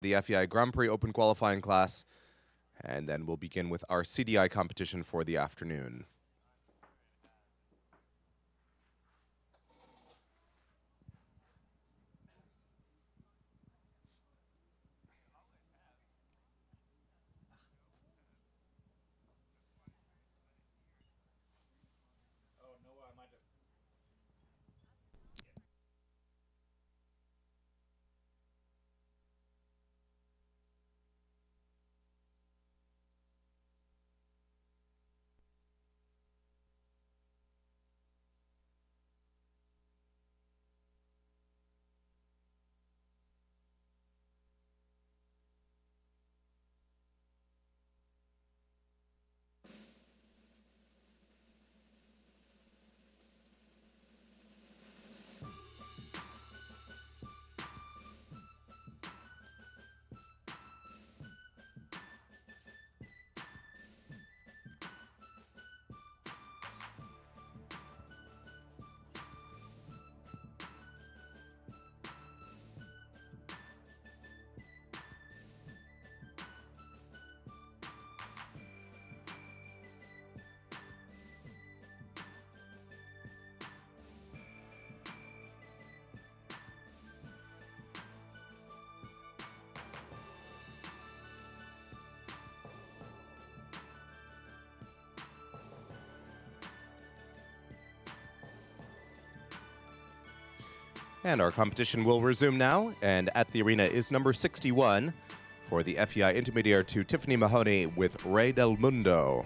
the FEI Grand Prix Open qualifying class, and then we'll begin with our CDI competition for the afternoon. And our competition will resume now, and at the arena is number 61 for the FEI Intermediate 2 Tiffany Mahoney with Rey del Mundo.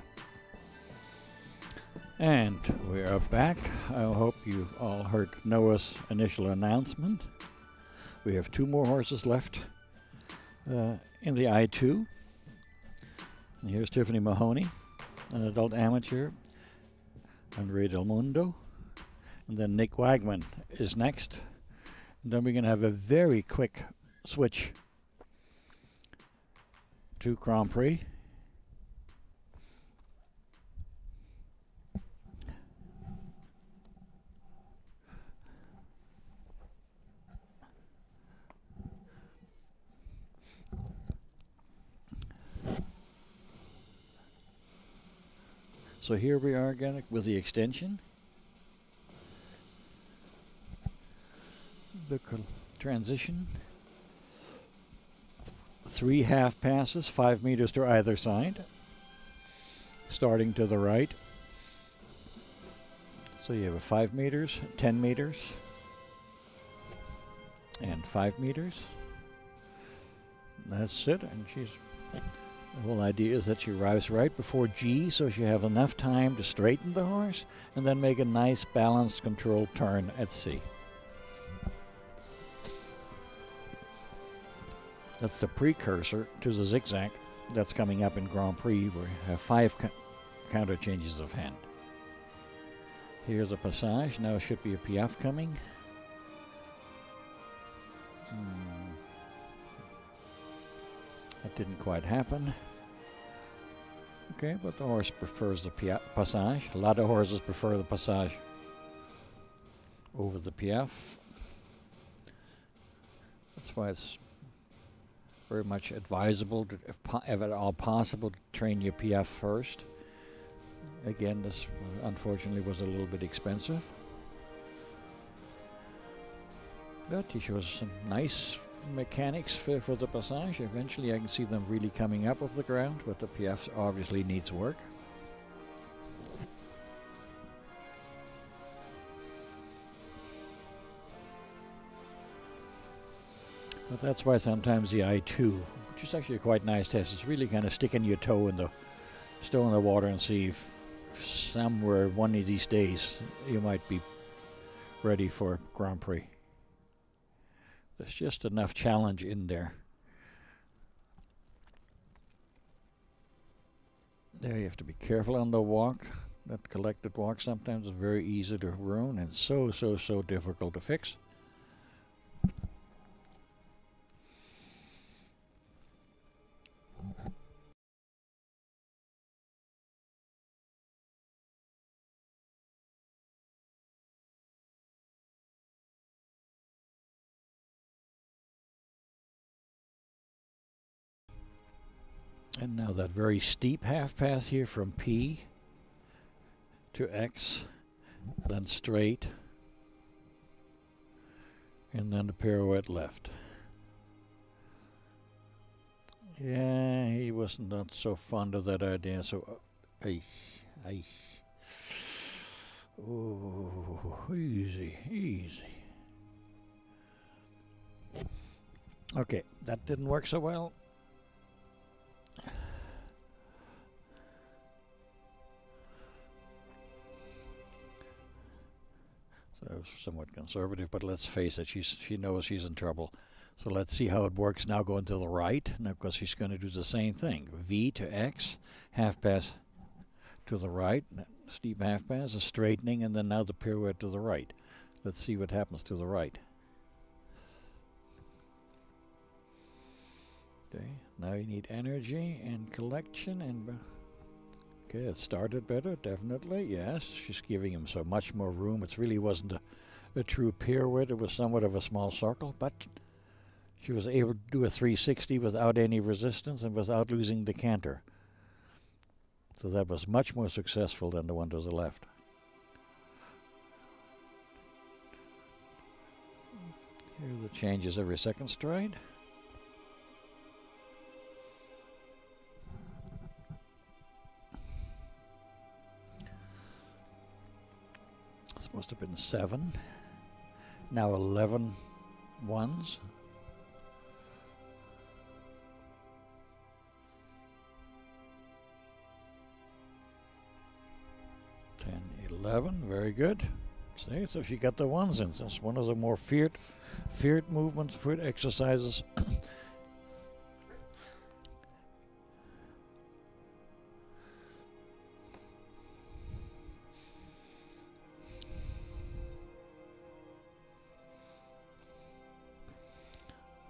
And we are back. I hope you all heard Noah's initial announcement. We have two more horses left in the I-2. And here's Tiffany Mahoney, an adult amateur, and Rey del Mundo. And then Nick Wagman is next. And then we're going to have a very quick switch to Grand Prix. So here we are again with the extension. The transition. 3 half passes, 5 meters to either side. Starting to the right. So you have a 5 meters, 10 meters, and 5 meters. That's it. And the whole idea is that she arrives right before G, so she have enough time to straighten the horse and then make a nice balanced controlled turn at C. That's the precursor to the zigzag that's coming up in Grand Prix, where you have 5 counter changes of hand. Here's a passage. Now should be a piaffe coming. That didn't quite happen. Okay, but the horse prefers the passage. A lot of horses prefer the passage over the piaffe. That's why it's very much advisable, to, if at all possible, to train your piaffe first. Again, this unfortunately was a little bit expensive. But he shows some nice mechanics for the passage. Eventually I can see them really coming up off the ground, but the piaffe obviously needs work. But that's why sometimes the I2, which is actually a quite nice test, is really kind of sticking your toe in the water and see if somewhere one of these days you might be ready for Grand Prix. There's just enough challenge in there. There you have to be careful on the walk. That collected walk sometimes is very easy to ruin and so difficult to fix. And now that very steep half pass here from P to X, then straight, and then the pirouette left. Yeah, he wasn't not so fond of that idea, so oh, easy, easy. Okay, that didn't work so well. So I was somewhat conservative, but let's face it, she knows she's in trouble. So let's see how it works now going to the right. Now, because she's going to do the same thing. V to X, half pass to the right, steep half pass, a straightening, and then now the pirouette to the right. Let's see what happens to the right. Okay, now you need energy and collection and... Okay, it started better, definitely, yes. She's giving him so much more room. It really wasn't a true pirouette. It was somewhat of a small circle, but she was able to do a 360 without any resistance and without losing the canter. So that was much more successful than the one to the left. Here are the changes every second stride. This must have been 7. Now 11 ones. 10, 11, very good. See, so she got the ones in. That's one of the more feared movements, feared exercises.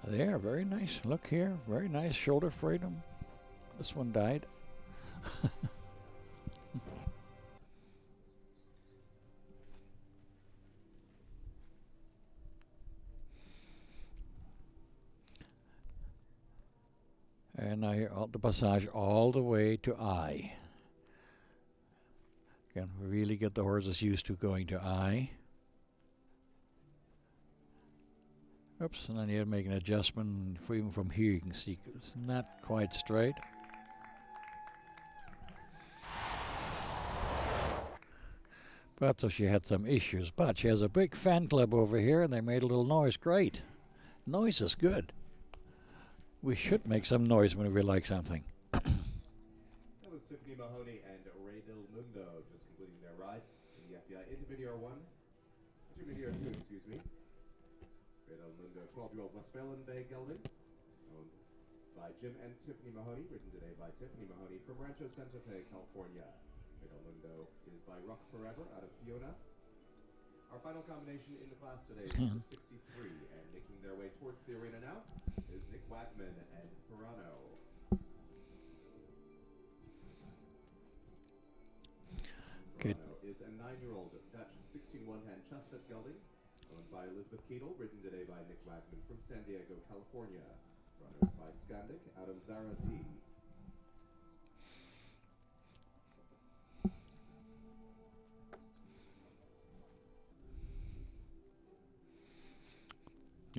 There, very nice. Look here, very nice shoulder freedom. This one died. And now here, the passage all the way to I. Again, really get the horses used to going to I. Oops, and then you have to make an adjustment. Even from here, you can see it's not quite straight. But so she had some issues. But she has a big fan club over here, and they made a little noise. Great. Noise is good. We should make some noise when we like something. That was Tiffany Mahoney and Ray Del Mundo just completing their ride in the FBI Intermediate 1. Intermediate 2, excuse me. Ray Del Mundo, 12-year-old Westphalen Bay gelding, owned by Jim and Tiffany Mahoney, written today by Tiffany Mahoney from Rancho Santa Fe, California. Ray Del Mundo is by Ruck Forever out of Fiona. Our final combination in the class today is number 63, and making their way towards the arena now is Nick Wagman and Ferrano. Good. Ferrano is a 9-year-old Dutch 16 one-hand chestnut gelding, owned by Elizabeth Keetle, ridden today by Nick Wagman from San Diego, California. Ferrano is by Skandic out of Zara D.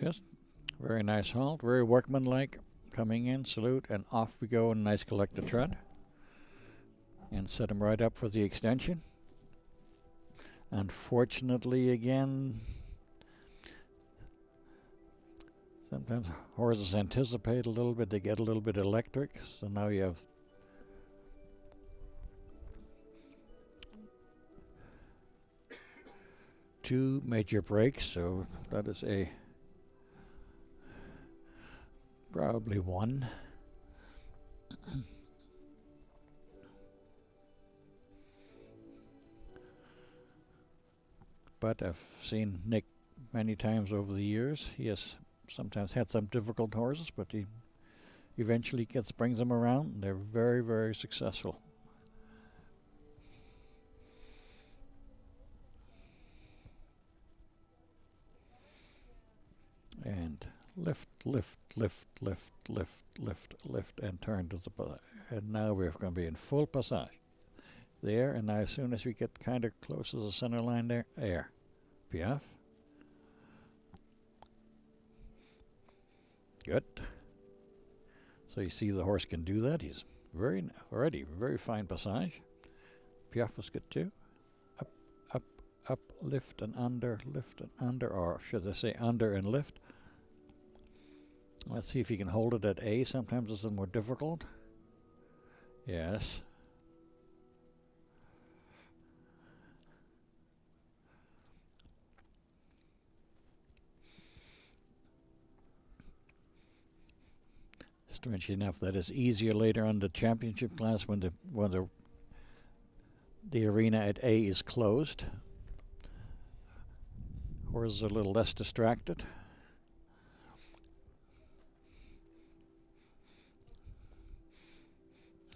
Yes, very nice halt, very workmanlike. Coming in, salute, and off we go. And nice collected tread. And set him right up for the extension. Unfortunately, again, sometimes horses anticipate a little bit. They get a little bit electric. So now you have two major breaks. So that is a probably one. But I've seen Nick many times over the years. He has sometimes had some difficult horses, but he eventually brings them around. They're very, very successful. And lift, lift, lift, lift, lift, lift, lift, and turn to the passage. And now we're going to be in full passage. There, and now as soon as we get kind of close to the center line there, piaffe. Good. So you see the horse can do that. He's already very fine passage. Piaffe was good too. Up, up, up, lift and under, or should I say under and lift. Let's see if he can hold it at A. Sometimes it's a little more difficult. Yes. Strangely enough, that is easier later on the championship class when the arena at A is closed. Horses are a little less distracted.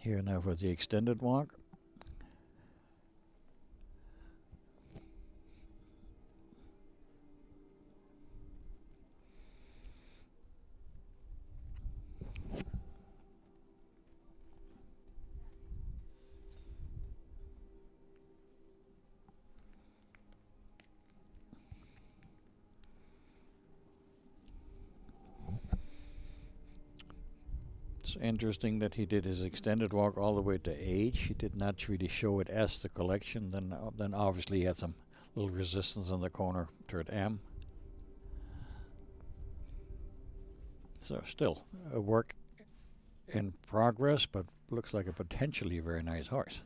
Here now for the extended walk. It's interesting that he did his extended walk all the way to H. He did not really show it as the collection. Then obviously he had some little resistance in the corner toward M. So still a work in progress, but looks like a potentially very nice horse.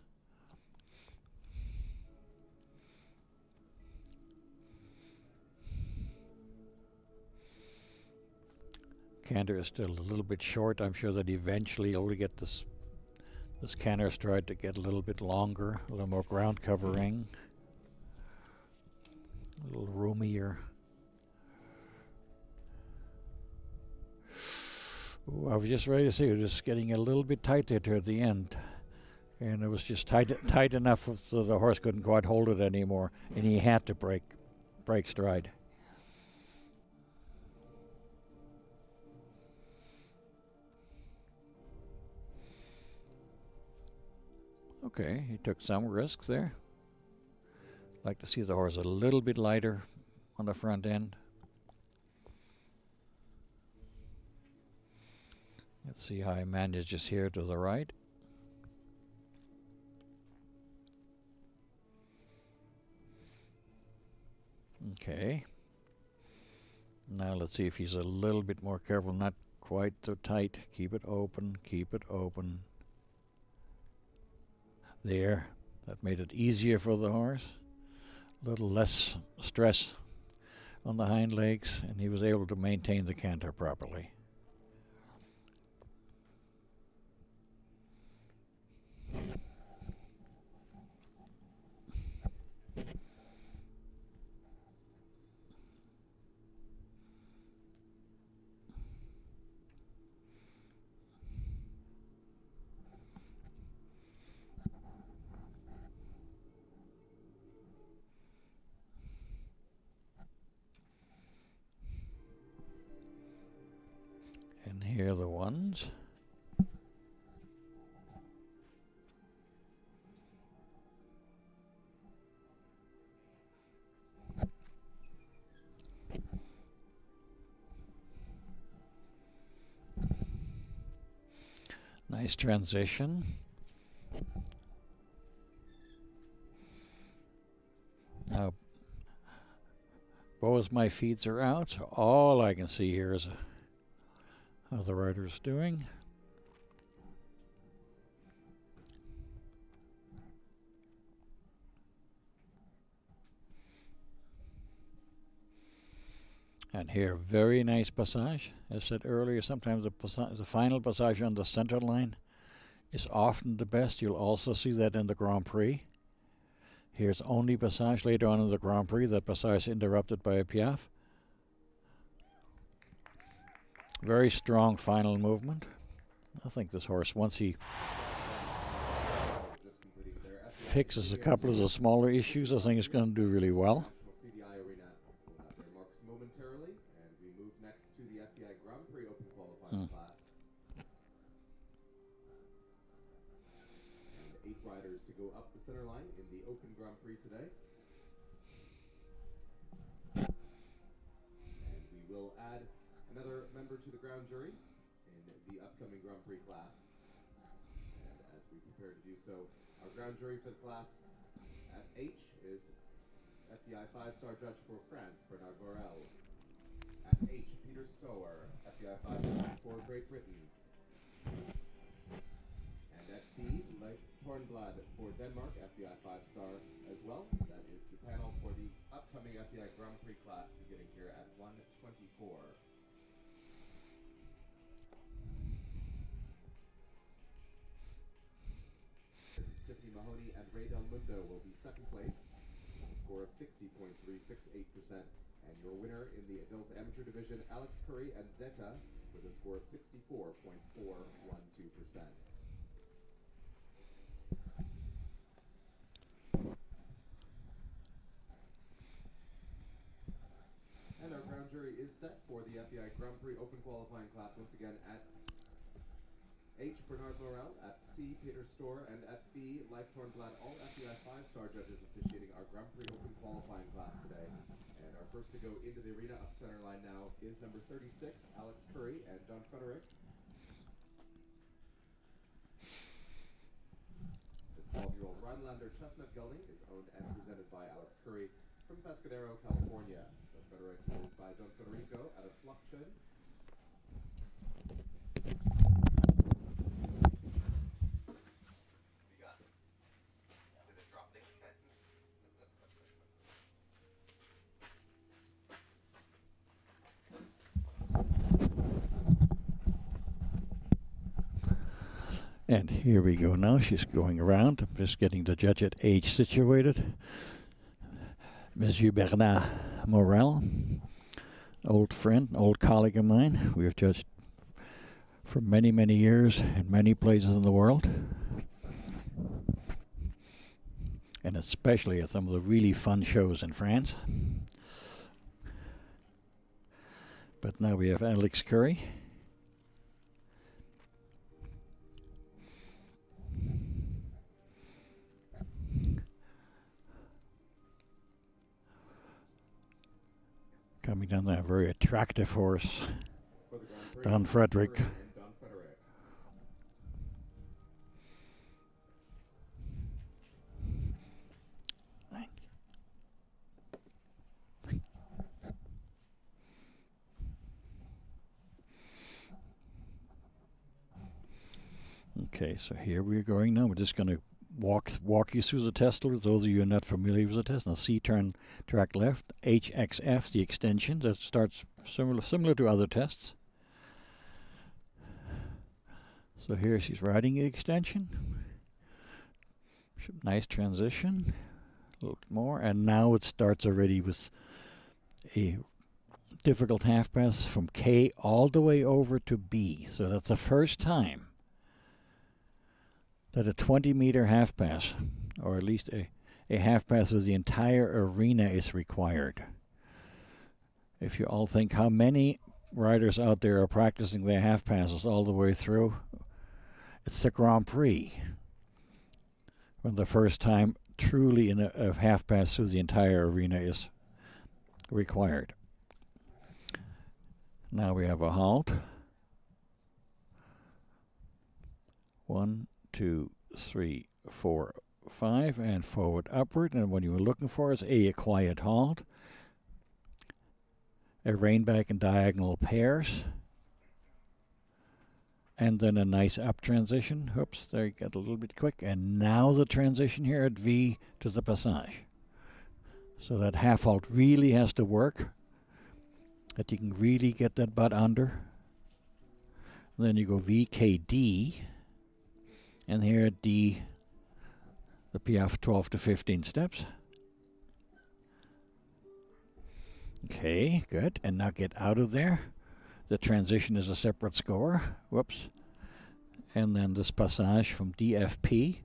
Canter is still a little bit short. I'm sure that eventually he'll get this canter stride to get a little bit longer, a little more ground covering, a little roomier. Ooh, I was just ready to say it was just getting a little bit tight there toward the end, and it was just tight enough so the horse couldn't quite hold it anymore, and he had to break stride. Okay, he took some risks there. Like to see the horse a little bit lighter on the front end. Let's see how he manages here to the right. Okay. Now let's see if he's a little bit more careful, not quite so tight. Keep it open, keep it open. There, that made it easier for the horse. A little less stress on the hind legs, and he was able to maintain the canter properly. And here are the ones. Nice transition. Now, both my feet are out, so all I can see here is how the rider's doing. And here, very nice passage. As said earlier, sometimes the final passage on the center line is often the best. You'll also see that in the Grand Prix. Here's only passage later on in the Grand Prix. That passage interrupted by a piaffe. Very strong final movement. I think this horse, once he fixes a couple of the smaller issues, I think it's going to do really well. We'll see the eye arena. We'll have their marks momentarily, and we move next to the FBI riders to go up the center line in the Open Grand Prix today. And we will add another member to the ground jury in the upcoming Grand Prix class. And as we prepare to do so, our ground jury for the class at H is FDI 5-star judge for France, Bernard Morel. At H, Peter Stower, FDI 5-star for Great Britain. And at B, Leif Tornblad for Denmark, FDI 5-star as well. That is the panel for the upcoming FDI Grand Prix class beginning here at 1:24. Tiffany Mahoney and Ray Del Mundo will be second place with a score of 60.368%. And your winner in the adult amateur division, Alex Curry and Zeta, with a score of 64.412%. And our ground jury is set for the FEI Grand Prix Open Qualifying class once again at H, Bernard Morel, at C, Peter Storer, and at B, Leif Tornblad, all FEI 5-star judges officiating our Grand Prix Open Qualifying class today. And our first to go into the arena up center line now is number 36, Alex Curry and Don Frederick. This 12-year-old Rhinelander chestnut gelding is owned and presented by Alex Curry from Pescadero, California. Don Frederick is by Don Federico out of Fluxion. And here we go now. She's going around. I'm just getting the judge at H situated. Monsieur Bernard Morel, old friend, old colleague of mine. We have judged for many, many years in many places in the world. And especially at some of the really fun shows in France. But now we have Alex Curry. Coming down there, a very attractive horse, Don Frederick. Okay, so here we're going now. We're just going to walk you through the test load. Those of you who are not familiar with the test. Now C turn track left, HXF, the extension that starts similar to other tests. So here she's riding the extension. Nice transition. A little bit more, and now it starts already with a difficult half pass from K all the way over to B. So that's the first time that a 20-meter half pass, or at least a half pass with the entire arena, is required. If you all think how many riders out there are practicing their half passes all the way through, it's the Grand Prix, when the first time truly in a half pass through the entire arena is required. Now we have a halt. 1, 2, 3, 4, 5, and forward, upward. And what you were looking for is a quiet halt, a rein back and diagonal pairs, and then a nice up transition. Oops, there you got a little bit quick. And now the transition here at V to the passage. So that half halt really has to work, that you can really get that butt under. And then you go VKD. And here at D, the Piaffe 12 to 15 steps. Okay, good. And now get out of there. The transition is a separate score. Whoops. And then this passage from DFP.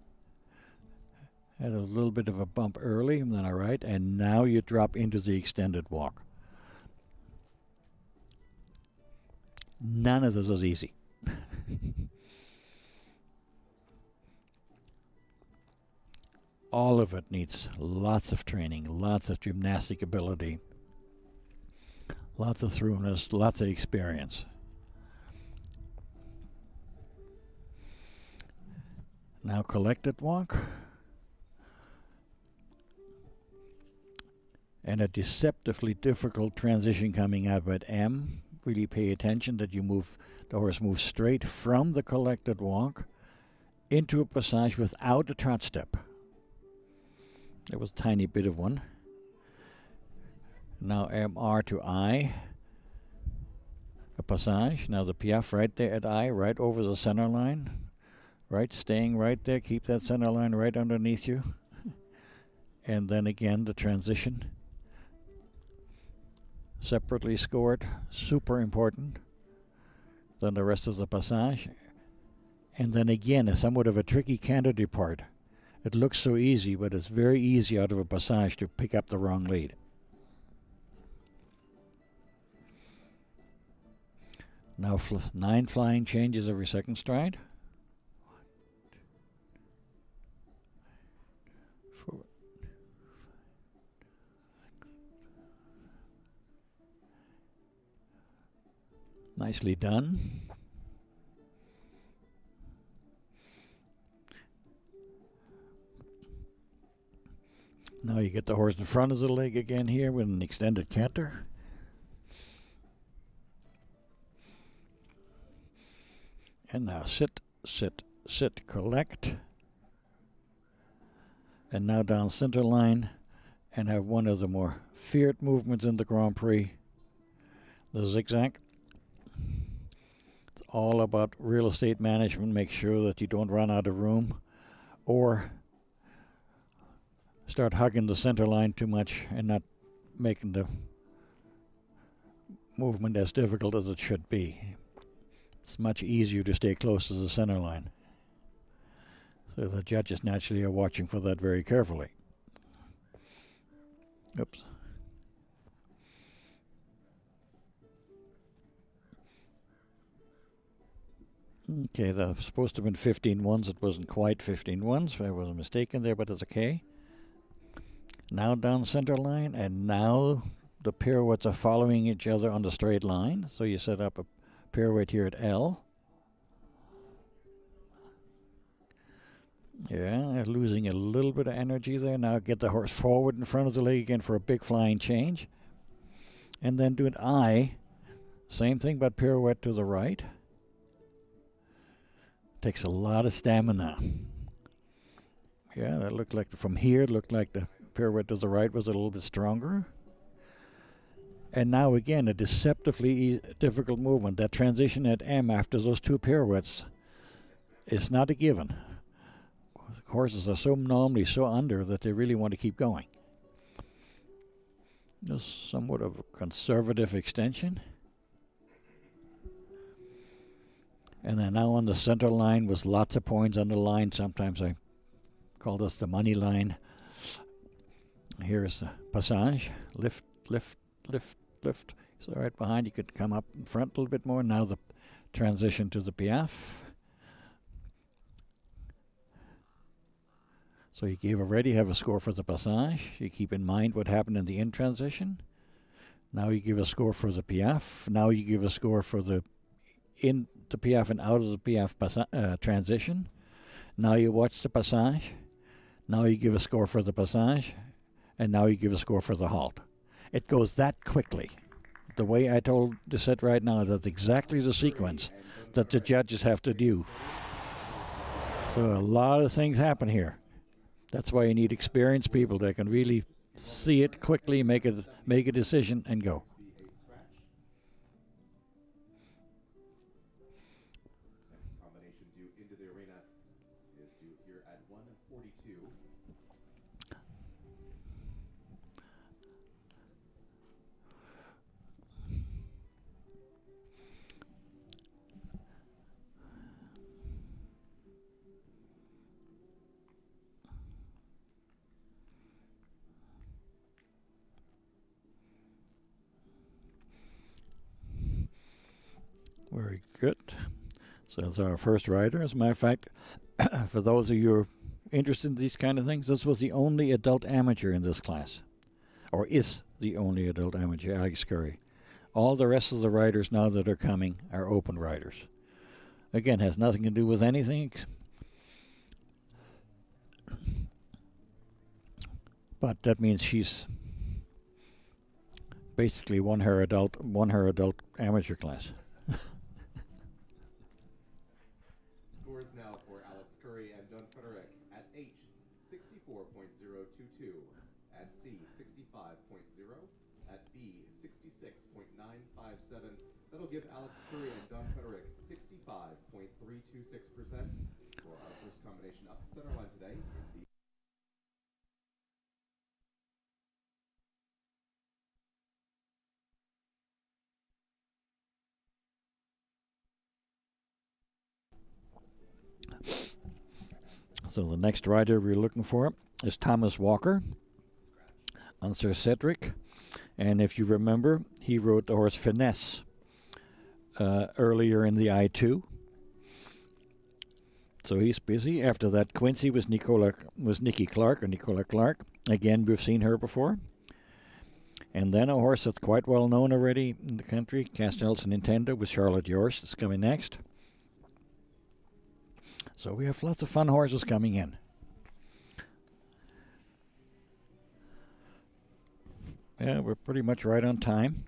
Had a little bit of a bump early, and then all right. And now you drop into the extended walk. None of this is easy. all of it needs lots of training, lots of gymnastic ability, lots of thoroughness, lots of experience. Now collected walk. And a deceptively difficult transition coming up at M. Really pay attention that the horse moves straight from the collected walk into a passage without a trot step. There was a tiny bit of one. Now MR to I. A passage. Now the piaffe right there at I, right over the center line. Right, staying right there. Keep that center line right underneath you. And then again the transition. Separately scored, super important. Then the rest of the passage. And then again, somewhat of a tricky canter depart. It looks so easy, but it's very easy out of a passage to pick up the wrong lead. Now 9 flying changes every second stride. Nicely done. Now you get the horse in front of the leg again here with an extended canter. And now sit, sit, sit, collect. And now down center line and have one of the more feared movements in the Grand Prix, the zigzag. It's all about real estate management. Make sure that you don't run out of room or start hugging the center line too much and not making the movement as difficult as it should be. It's much easier to stay close to the center line. So the judges naturally are watching for that very carefully. Oops. Okay, that was supposed to have been 15 ones. It wasn't quite 15 ones. I was mistaken there, but it's okay. Now down center line, and now the pirouettes are following each other on the straight line. So you set up a pirouette here at L. Yeah, losing a little bit of energy there. Now get the horse forward in front of the leg again for a big flying change. And then do an I. Same thing, but pirouette to the right. Takes a lot of stamina. Yeah, that looked like from here, it looked like the pirouette to the right was a little bit stronger. And now again, a deceptively difficult movement. That transition at M after those two pirouettes is not a given. Horses are so normally so under that they really want to keep going. There's somewhat of a conservative extension. And then now on the center line with lots of points on the line. Sometimes I call this the money line. Here's the passage. Lift, lift, lift, lift. So right behind, you could come up in front a little bit more. Now the transition to the piaffe. So you gave already have a score for the passage. You keep in mind what happened in the in transition. Now you give a score for the piaffe. Now you give a score for the in the piaffe and out of the piaffe transition. Now you watch the passage. Now you give a score for the passage. And now you give a score for the halt. It goes that quickly. The way I told the set right now, that's exactly the sequence that the judges have to do. So a lot of things happen here. That's why you need experienced people that can really see it quickly, make a decision, and go. Next combination due into the arena is due here at 1:42. Very good. So that's our first rider. As a matter of fact, for those of you interested in these kind of things, this was the only adult amateur in this class, or is the only adult amateur, Alex Curry. All the rest of the riders now that are coming are open riders. Again, has nothing to do with anything, but that means she's basically won her adult amateur class. Scores now for Alex Curry and Don Frederick at H, 64.022, at C, 65.0, at B, 66.957. That'll give Alex Curry and Don Frederick 65.326% for our first combination up the center line today in the So the next rider we're looking for is Thomas Walker on Sir Cedric. And if you remember, he rode the horse Finesse earlier in the I2. So he's busy. After that, Quincy was Nicky Clark, or Nicola Clark. Again, we've seen her before. And then a horse that's quite well known already in the country, Castell's Nintendo, with Charlotte Yorst, is coming next. So we have lots of fun horses coming in. Yeah, we're pretty much right on time.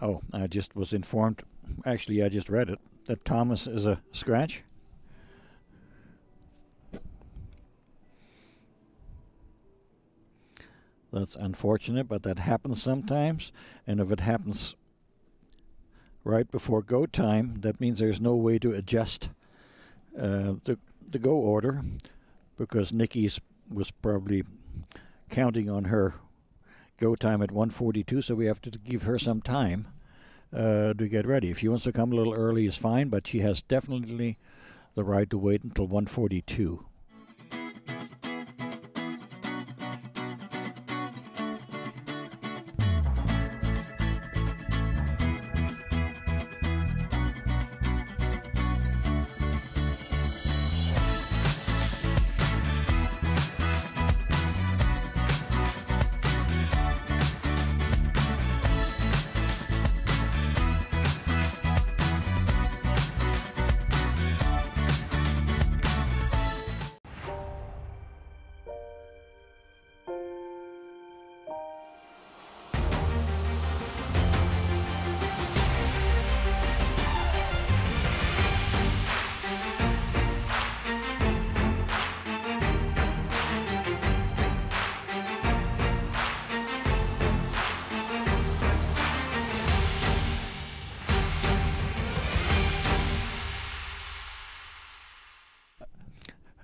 Oh, I just was informed, actually I just read it, that Thomas is a scratch. That's unfortunate, but that happens sometimes. And if it happens right before go time, that means there's no way to adjust the go order, because Nikki's was probably counting on her go time at 1:42, so we have to give her some time to get ready. If she wants to come a little early is fine, but she has definitely the right to wait until 1:42.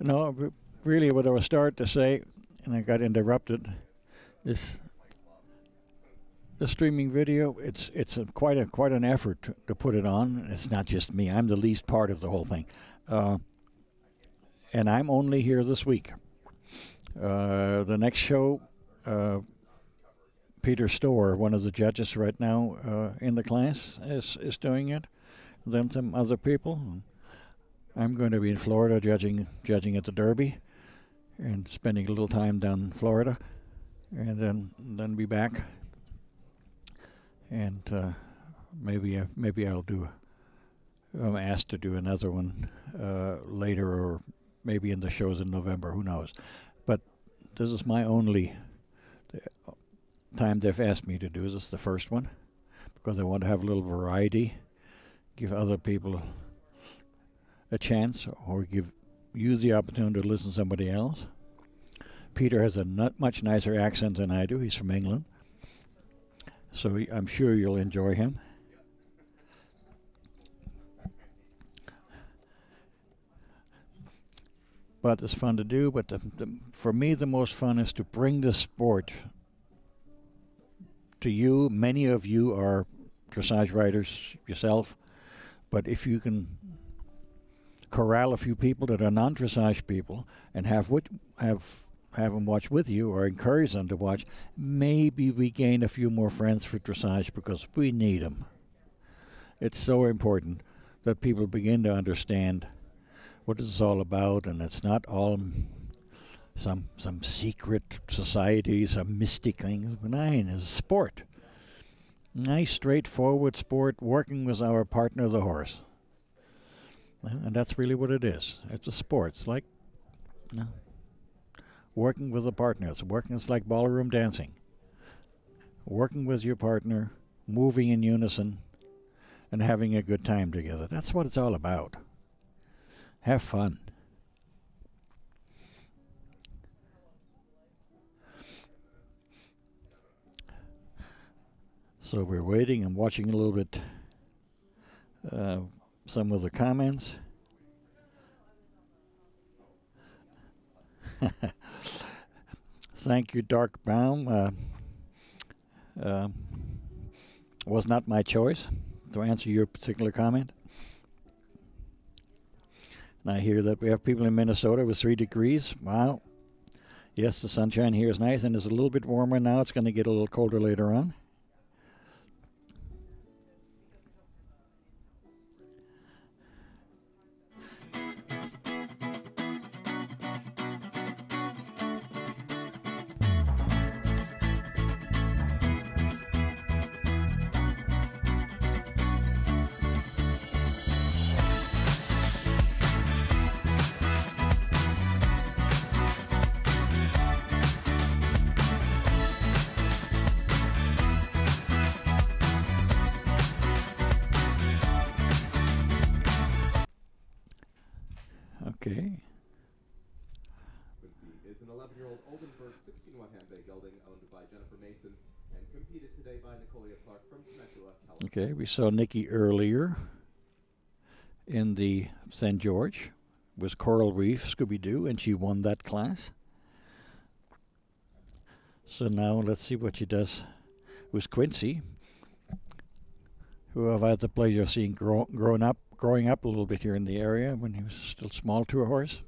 No, really what I was starting to say, and I got interrupted, is the streaming video, it's quite an effort to put it on. It's not just me. I'm the least part of the whole thing. And I'm only here this week. The next show, Peter Storr, one of the judges right now in the class, is doing it. Then some other people. I'm going to be in Florida judging at the Derby, and spending a little time down in Florida, and then be back. And maybe I'll do. I'm asked to do another one later, or maybe in the shows in November. Who knows? But this is my only time they've asked me to do. This is the first one, because I want to have a little variety, give other people a chance, or give you the opportunity to listen to somebody else. Peter has a much nicer accent than I do. He's from England, so I'm sure you'll enjoy him. But it's fun to do. But for me, the most fun is to bring the sport to you. Many of you are dressage riders yourself, but if you can corral a few people that are non-dressage people and have them watch with you or encourage them to watch, maybe we gain a few more friends for dressage because we need them. It's so important that people begin to understand what it's all about, and it's not all some secret society, some mystic things. Benign is sport. Nice, straightforward sport, working with our partner, the horse. And that's really what it is. It's a sport. It's like working with a partner. It's like ballroom dancing. Working with your partner, moving in unison, and having a good time together. That's what it's all about. Have fun. So we're waiting and watching a little bit some of the comments. Thank you, Dark Baum. Was not my choice to answer your particular comment. And I hear that we have people in Minnesota with 3 degrees. Wow. Yes, the sunshine here is nice, and it's a little bit warmer now. It's going to get a little colder later on. Okay. Quincy is an 11-year-old Oldenburg 16-watt handbag gelding owned by Jennifer Mason and competed today by Nicolia Clark from Temecula, California. Okay, we saw Nikki earlier in the St. George. It was Coral Reef Scooby-Doo, and she won that class. So now let's see what she does with Quincy, who I've had the pleasure of seeing growing up a little bit here in the area when he was still small to a horse.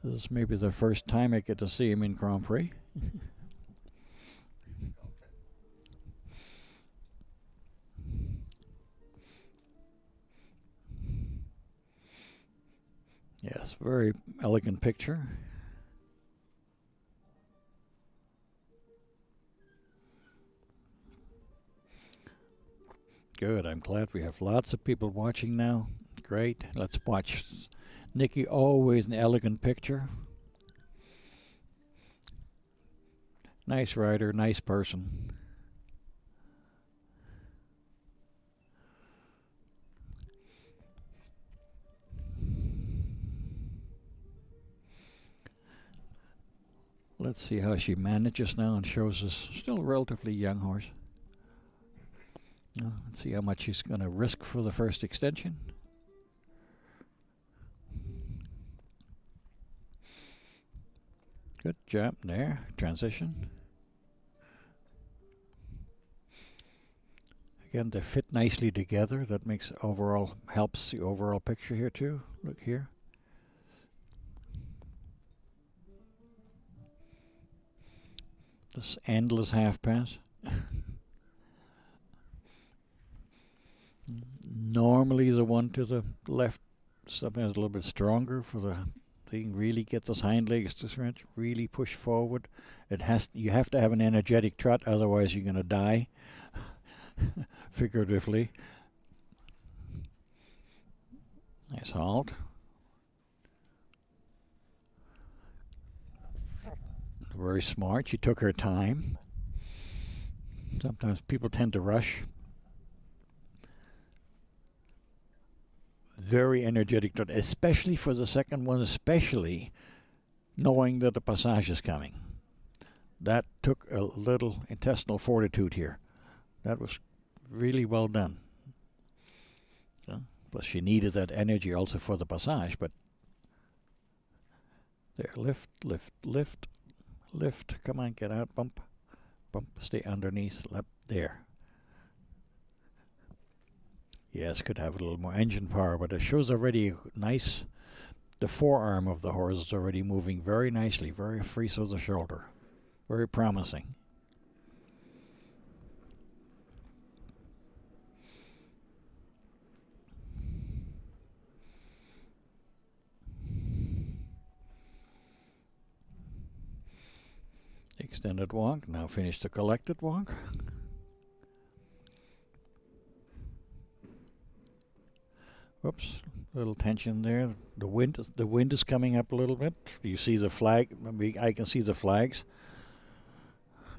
This is maybe the first time I get to see him in Grand Prix. Yes, very elegant picture. Good, I'm glad we have lots of people watching now. Great, let's watch. Nikki, always an elegant picture. Nice rider, nice person. Let's see how she manages now and shows us still a relatively young horse. Let's see how much she's going to risk for the first extension. Good job there. Transition. Again, they fit nicely together. That makes overall, helps the overall picture here too. Look here. This endless half pass. Normally the one to the left sometimes a little bit stronger for the thing. Really get those hind legs to stretch, really push forward. You have to have an energetic trot, otherwise you're going to die, figuratively. Nice halt. Very smart. She took her time. Sometimes people tend to rush. Very energetic, especially for the second one, especially knowing that the passage is coming. That took a little intestinal fortitude here. That was really well done. Plus she needed that energy also for the passage, but there, lift, lift, lift, lift. Come on, get out, bump, bump, stay underneath, lap, there. Yes, could have a little more engine power, but it shows already nice. The forearm of the horse is already moving very nicely, very free of the shoulder. Very promising. Extended walk, now finish the collected walk. Whoops, little tension there. The wind is coming up a little bit. You see the flag? I can see the flags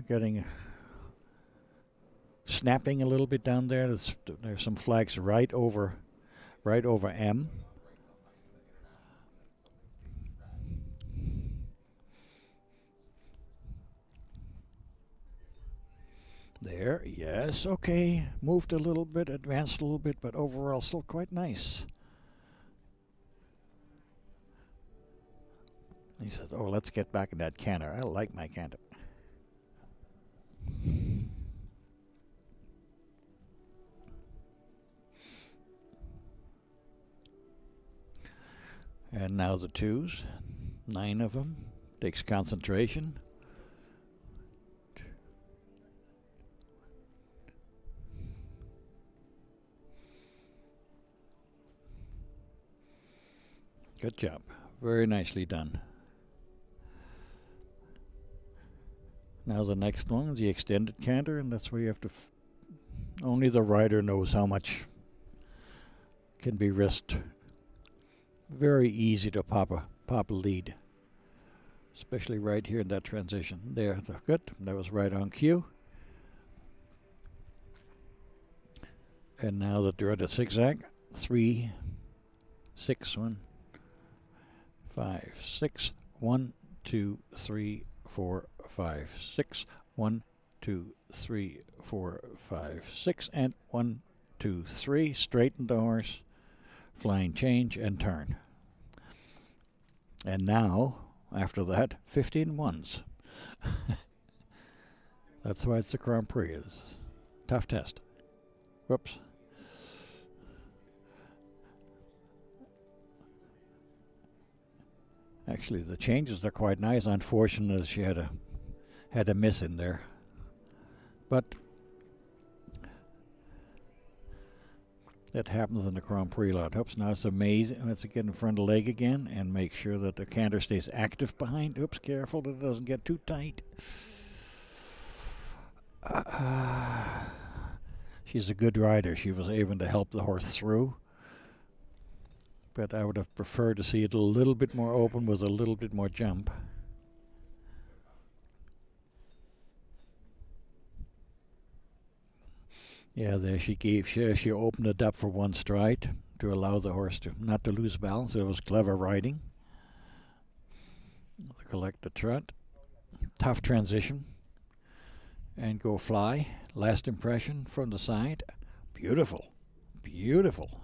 getting snapping a little bit down there. There's some flags right over M. There, yes, okay. Moved a little bit, advanced a little bit, but overall still quite nice. He says, oh, let's get back in that canter. I like my canter. And now the twos, 9 of them. Takes concentration. Good job. Very nicely done. Now the next one is the extended canter, and that's where you have to... only the rider knows how much can be risked. Very easy to pop a lead. Especially right here in that transition. There, good. That was right on cue. And now the dreaded zigzag. 3, 6, 1, 5, 6, 1, 2, 3, 4, 5, 6, 1, 2, 3, 4, 5, 6, and 1, 2, 3. Straighten the horse, flying change, and turn. And now, after that, 15 ones. That's why it's the Grand Prix. It's a tough test. Whoops. Actually, the changes are quite nice. Unfortunately, she had a miss in there, but that happens in the Grand Prix lot. Oops, now it's amazing. Let's get in front of the leg again and make sure that the canter stays active behind. Oops, careful that it doesn't get too tight. She's a good rider. She was able to help the horse through. But I would have preferred to see it a little bit more open with a little bit more jump. Yeah, there she opened it up for one stride to allow the horse not to lose balance. It was clever riding. Collect the trot. Tough transition. And go fly. Last impression from the side. Beautiful. Beautiful.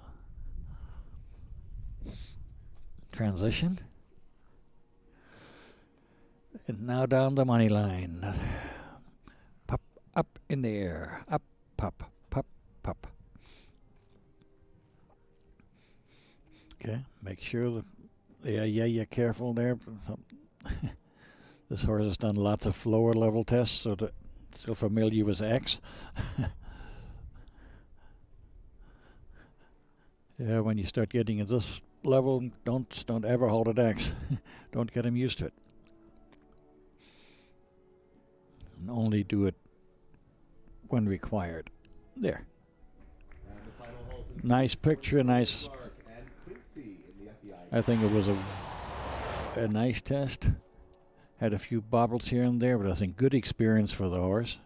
Transition. And now down the money line. Pop up in the air. Up, pop, pop, pop. Okay, make sure that, yeah, careful there. This horse has done lots of lower level tests, so that still familiar with X. Yeah, when you start getting at this level, don't ever hold at X. Don't get him used to it. And only do it when required. There. Nice picture, nice. I think it was a nice test. Had a few bobbles here and there, but I think good experience for the horse.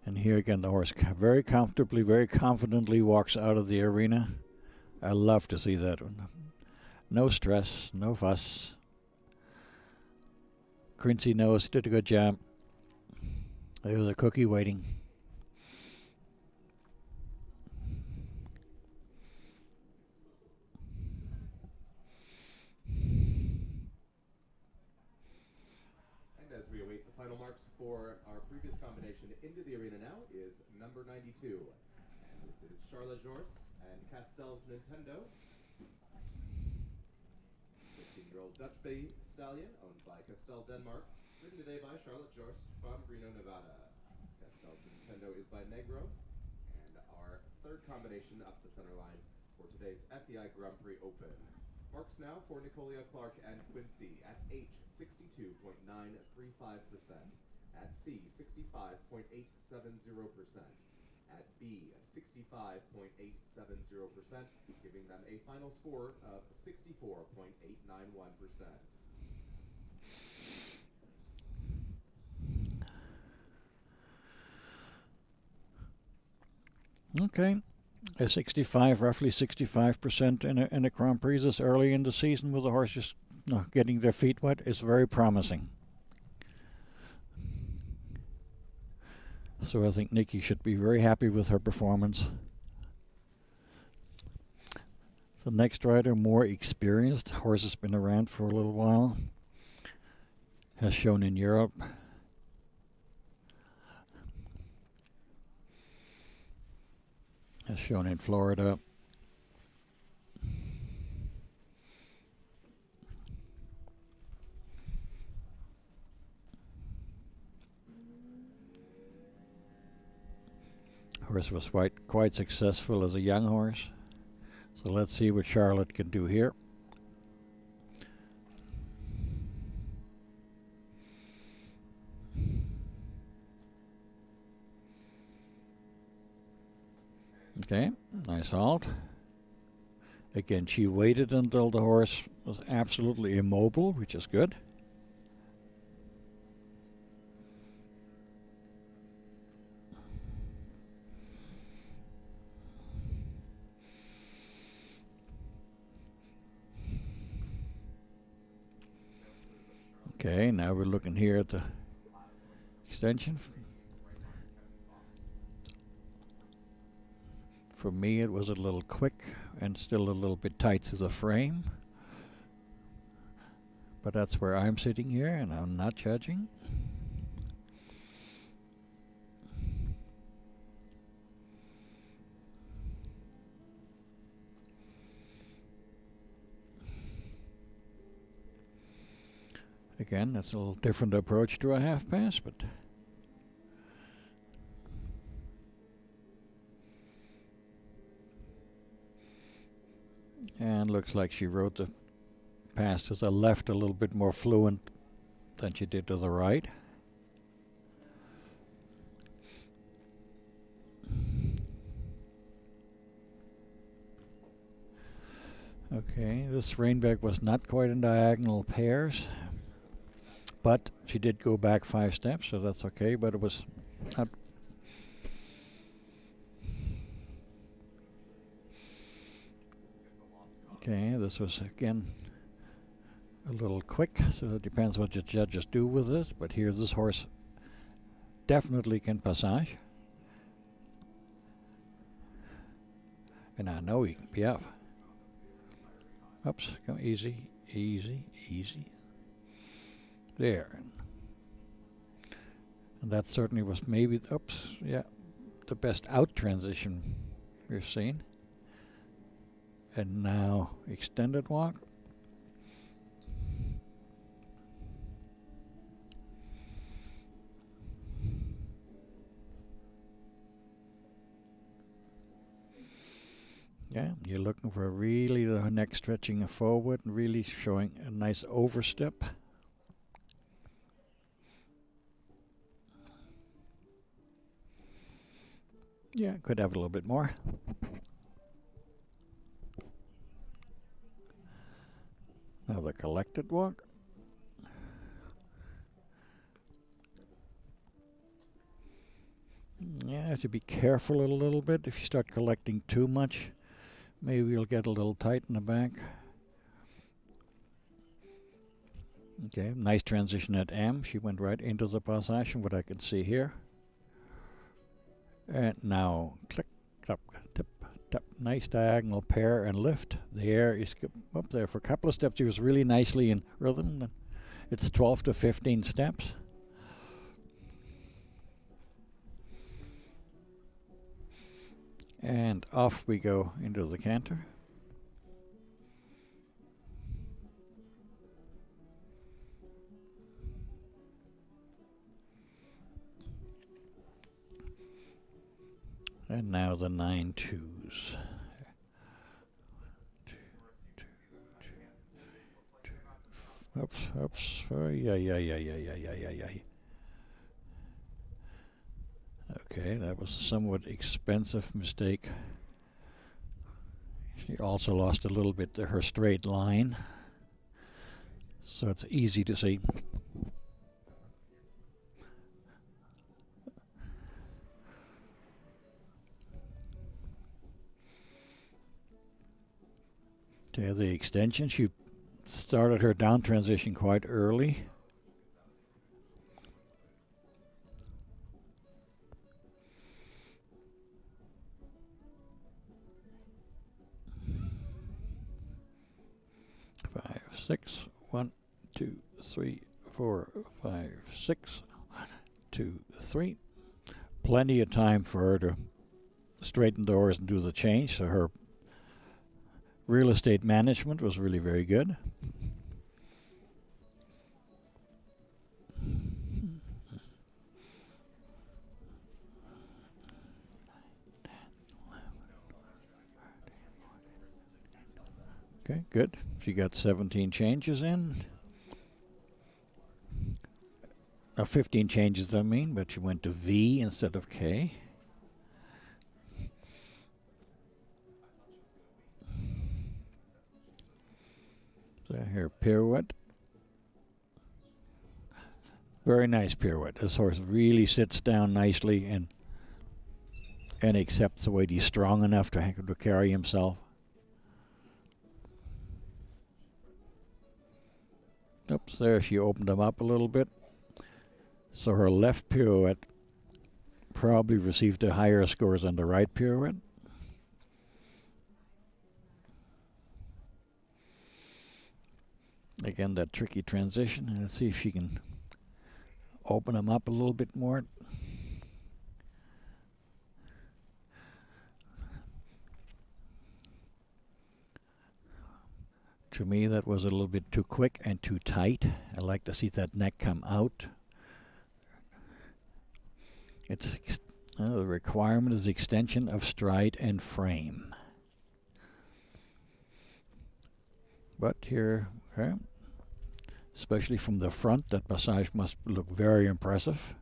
And here again, the horse very comfortably, very confidently walks out of the arena. I love to see that one. No stress, no fuss. Quincy knows he did a good job. There's a cookie waiting. And as we await the final marks for our previous combination into the arena now is number 92. And this is Charlotte Jorst and Castell's Nintendo. 16-year-old Dutch Bay Stallion owned by Castell Denmark. Ridden today by Charlotte Jorst from Reno, Nevada. Castell's Nintendo is by Negro. And our third combination up the center line for today's FEI Grand Prix Open. Marks now for Nicolia Clark and Quincy at H, 62.935%. At C, 65.870%. At B, 65.870%, giving them a final score of 64.891%. Okay, a 65, roughly 65% in a Grand Prix this early in the season with the horses getting their feet wet is very promising. So I think Nikki should be very happy with her performance. The next rider, more experienced, horse has been around for a little while, has shown in Europe. Has shown in Florida. Horse was quite successful as a young horse. So let's see what Charlotte can do here. Okay, nice halt. Again, she waited until the horse was absolutely immobile, which is good. Okay, now we're looking here at the extension. For me, it was a little quick and still a little bit tight to the frame. But that's where I'm sitting here, and I'm not judging. Again, that's a little different approach to a half pass, but and looks like she rode the pass to the left a little bit more fluent than she did to the right. Okay, this reinback was not quite in diagonal pairs, but she did go back 5 steps, so that's okay, but it was not. Okay, this was again a little quick, so it depends what your judges do with this, but here this horse definitely can passage. And I know he can piaffe. Oops, come easy, easy, easy. There. And that certainly was maybe, oops, yeah, the best out transition we've seen. And now extended walk. Yeah, you're looking for really the neck stretching forward and really showing a nice overstep. Yeah, could have a little bit more. Now the collected walk. Yeah, have to be careful a little bit. If you start collecting too much, maybe you'll get a little tight in the back. Okay, nice transition at M. She went right into the passage, what I can see here. And now click, tap, tip, tap. Nice diagonal pair and lift. The air is up there for a couple of steps. He was really nicely in rhythm. It's 12 to 15 steps. And off we go into the canter. And now the 9-2s. Oops, oops. Oh, yeah. Okay, that was a somewhat expensive mistake. She also lost a little bit her straight line. So it's easy to see. To have the extension, she started her down transition quite early. Five, six, 1, 2, 3, 4, 5, 6, 1, 2, 3. Plenty of time for her to straighten the oars and do the change, so her real estate management was really very good. Okay, good. She got 17 changes in. 15 changes, I mean, but she went to V instead of K. So here, pirouette. Very nice pirouette. This horse really sits down nicely and accepts the weight. He's strong enough to carry himself. Oops, there she opened him up a little bit. So her left pirouette probably received a higher scores than the right pirouette. Again, that tricky transition. Let's see if she can open him up a little bit more. To me, that was a little bit too quick and too tight. I like to see that neck come out. It's the requirement is extension of stride and frame. But here, okay, especially from the front, that passage must look very impressive.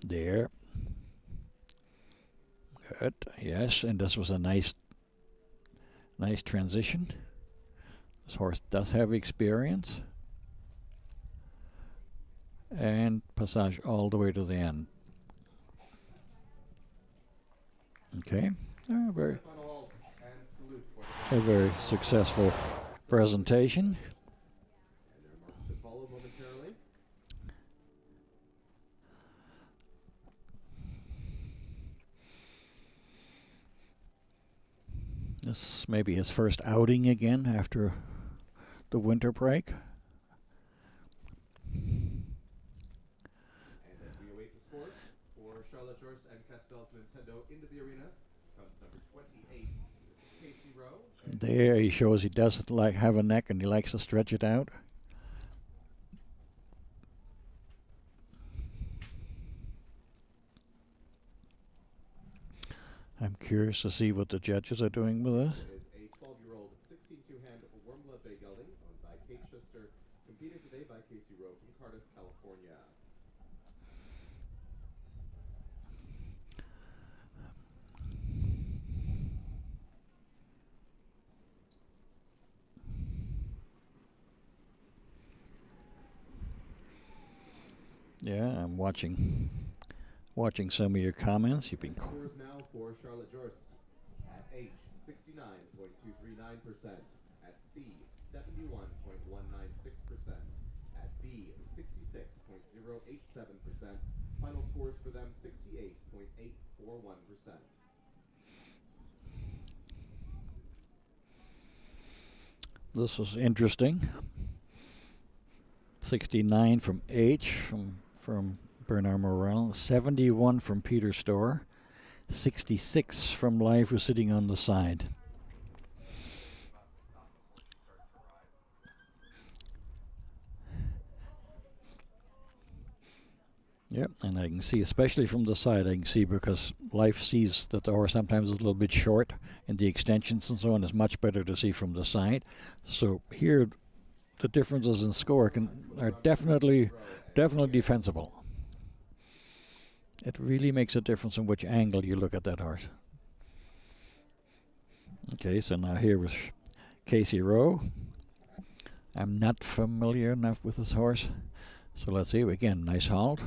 There. Good. Yes, and this was a nice transition. This horse does have experience. And passage all the way to the end. Okay. A very successful presentation. This may be his first outing again after the winter break. And as we await the scores for Charlotte Joyce and Castell's Nintendo into the arena, comes number 28. This is Casey Rowe. There he shows he doesn't have a neck and he likes to stretch it out. I'm curious to see what the judges are doing with this. It is a 12-year-old 16-2-hand warm blood bay gelding owned by Kate Schuster, competing today by Casey Rowe from Cardiff, California. Yeah, I'm watching some of your comments. You've been Scores now for Charlotte Joyce at H 69.239%, at C 71.196%, at B 66.087%, Final scores for them 68.841%. This was interesting. 69 from H from Bernard Morel, 71 from Peter Storr, 66 from Life who's sitting on the side. Yep, and I can see, especially from the side, I can see because Life sees that the horse sometimes is a little bit short in the extensions and so on. It's much better to see from the side. So here, the differences in score are definitely defensible. It really makes a difference in which angle you look at that horse. Okay, so now here was Casey Rowe. I'm not familiar enough with this horse. So let's see, again, nice halt.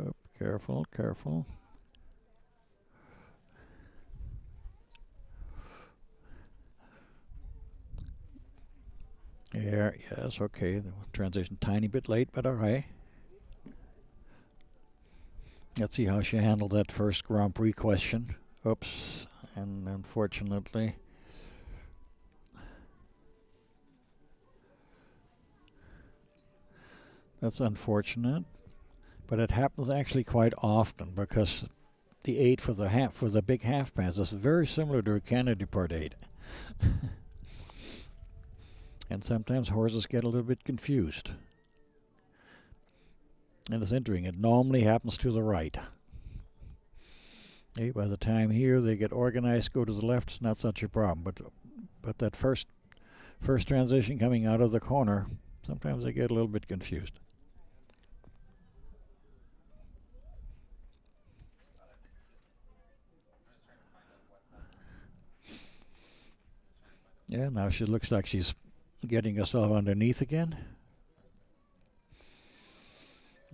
Oh, careful, careful. Yeah, yes, okay. The transition tiny bit late, but all right. Let's see how she handled that first Grand Prix question. Oops, and unfortunately, that's unfortunate, but it happens actually quite often because the 8 for the big half pass is very similar to a Kennedy Part 8. And sometimes horses get a little bit confused. And it's interesting, it normally happens to the right. Okay, by the time here they get organized, go to the left, it's not such a problem. But that first transition coming out of the corner, sometimes they get a little bit confused. Yeah, now she looks like she's getting herself underneath again.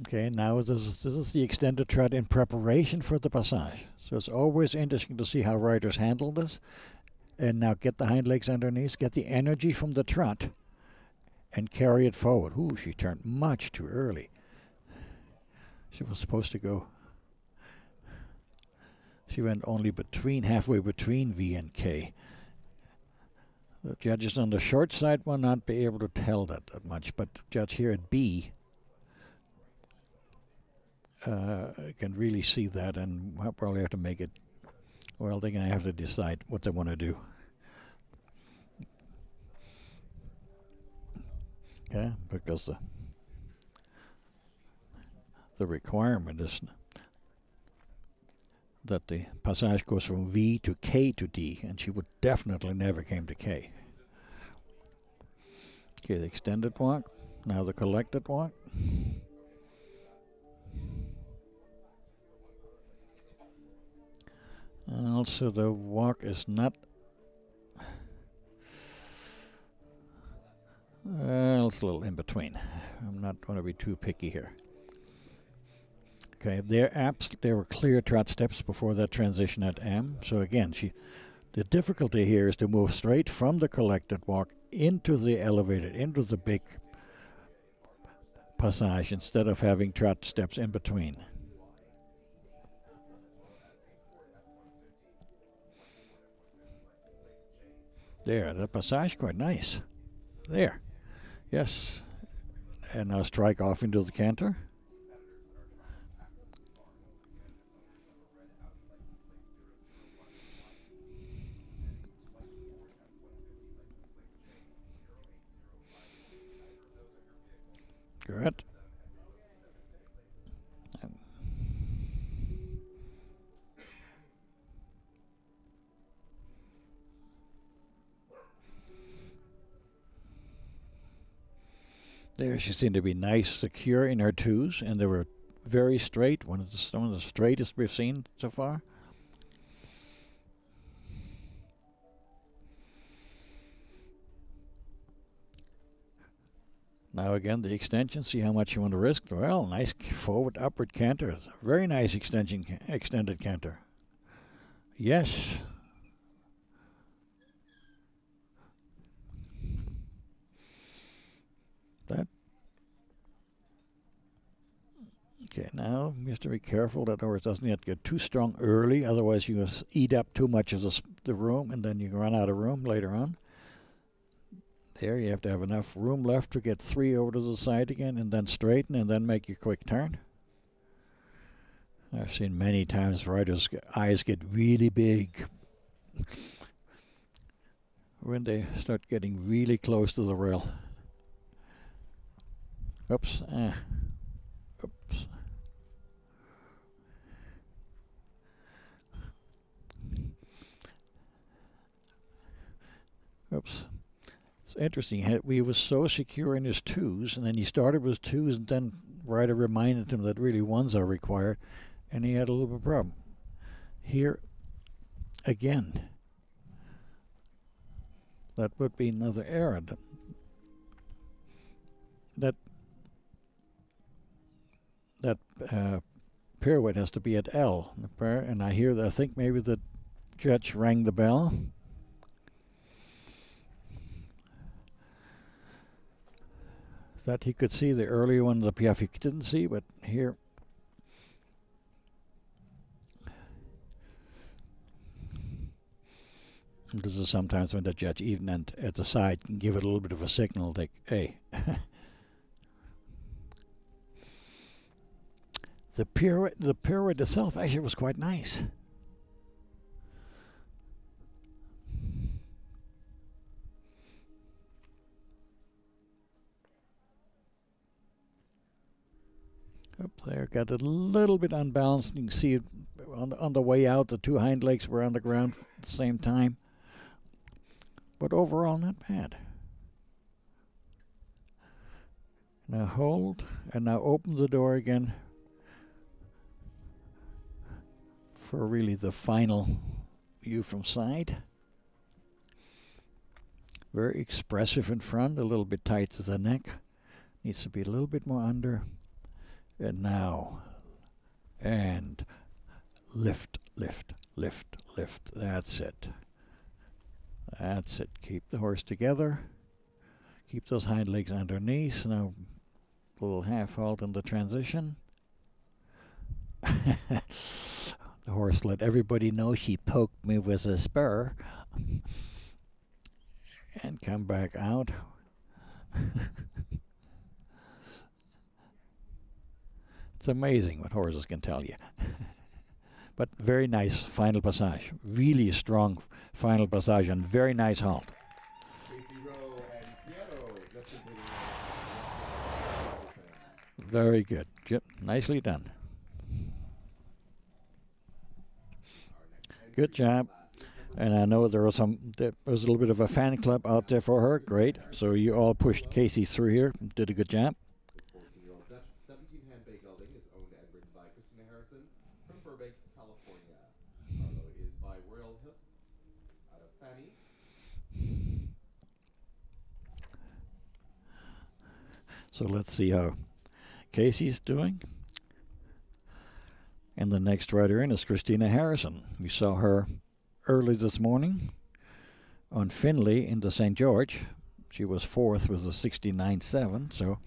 Okay, now this is the extended trot in preparation for the passage. So it's always interesting to see how riders handle this. And now get the hind legs underneath, get the energy from the trot, and carry it forward. Ooh, she turned much too early. She was supposed to go. She went only halfway between V and K. The judges on the short side will not be able to tell that much, but the judge here at B can really see that, and we'll probably have to make it. Well, they're going to have to decide what they want to do. Yeah, because the requirement is that the passage goes from V to K to D, and she would definitely never came to K. Okay, the extended walk, now the collected walk. And also the walk is not, it's a little in between. I'm not going to be too picky here. Okay, there were clear trot steps before that transition at M. So again, the difficulty here is to move straight from the collected walk into the elevated, into the big passage instead of having trot steps in between. There, the passage quite nice. There, yes. And now strike off into the canter. Good. There she seemed to be nice, secure in her twos, and they were very straight, one of the straightest we've seen so far. Now again, the extension, see how much you want to risk. Well, nice forward upward canter. Very nice extended canter. Yes, Okay, now you have to be careful that the horse doesn't get too strong early, otherwise you eat up too much of the room and then you run out of room later on. There, you have to have enough room left to get 3 over to the side again and then straighten and then make your quick turn. I've seen many times riders' eyes get really big when they start getting really close to the rail. Oops. Oops. Oops. It's interesting. He was so secure in his 2s, and then he started with 2s, and then rider reminded him that really 1s are required, and he had a little bit of a problem. Here, again, that would be another error. That pirouette has to be at L, and I think maybe the judge rang the bell. That he could see the earlier one, the piaffe he didn't see, but here. This is sometimes when the judge, even at the side, can give it a little bit of a signal, like, hey. The pirouette itself actually was quite nice. Up there, got a little bit unbalanced. You can see it on the way out. The 2 hind legs were on the ground at the same time. But overall, not bad. Now hold, and now open the door again for really the final view from side. Very expressive in front, a little bit tight to the neck. Needs to be a little bit more under. And now, and lift, lift, lift, lift. That's it. That's it. Keep the horse together. Keep those hind legs underneath. Now, a little half halt in the transition. The horse let everybody know she poked me with a spur. And come back out. It's amazing what horses can tell you. But very nice final passage. Really strong final passage and very nice halt. Very good. Nicely done. Good job. And I know there was a little bit of a fan club out there for her. Great. So you all pushed Casey through here. Did a good job. So let's see how Casey's doing. And the next rider in is Christina Harrison. We saw her early this morning on Finley into St. George. She was 4th with a 69.7. So,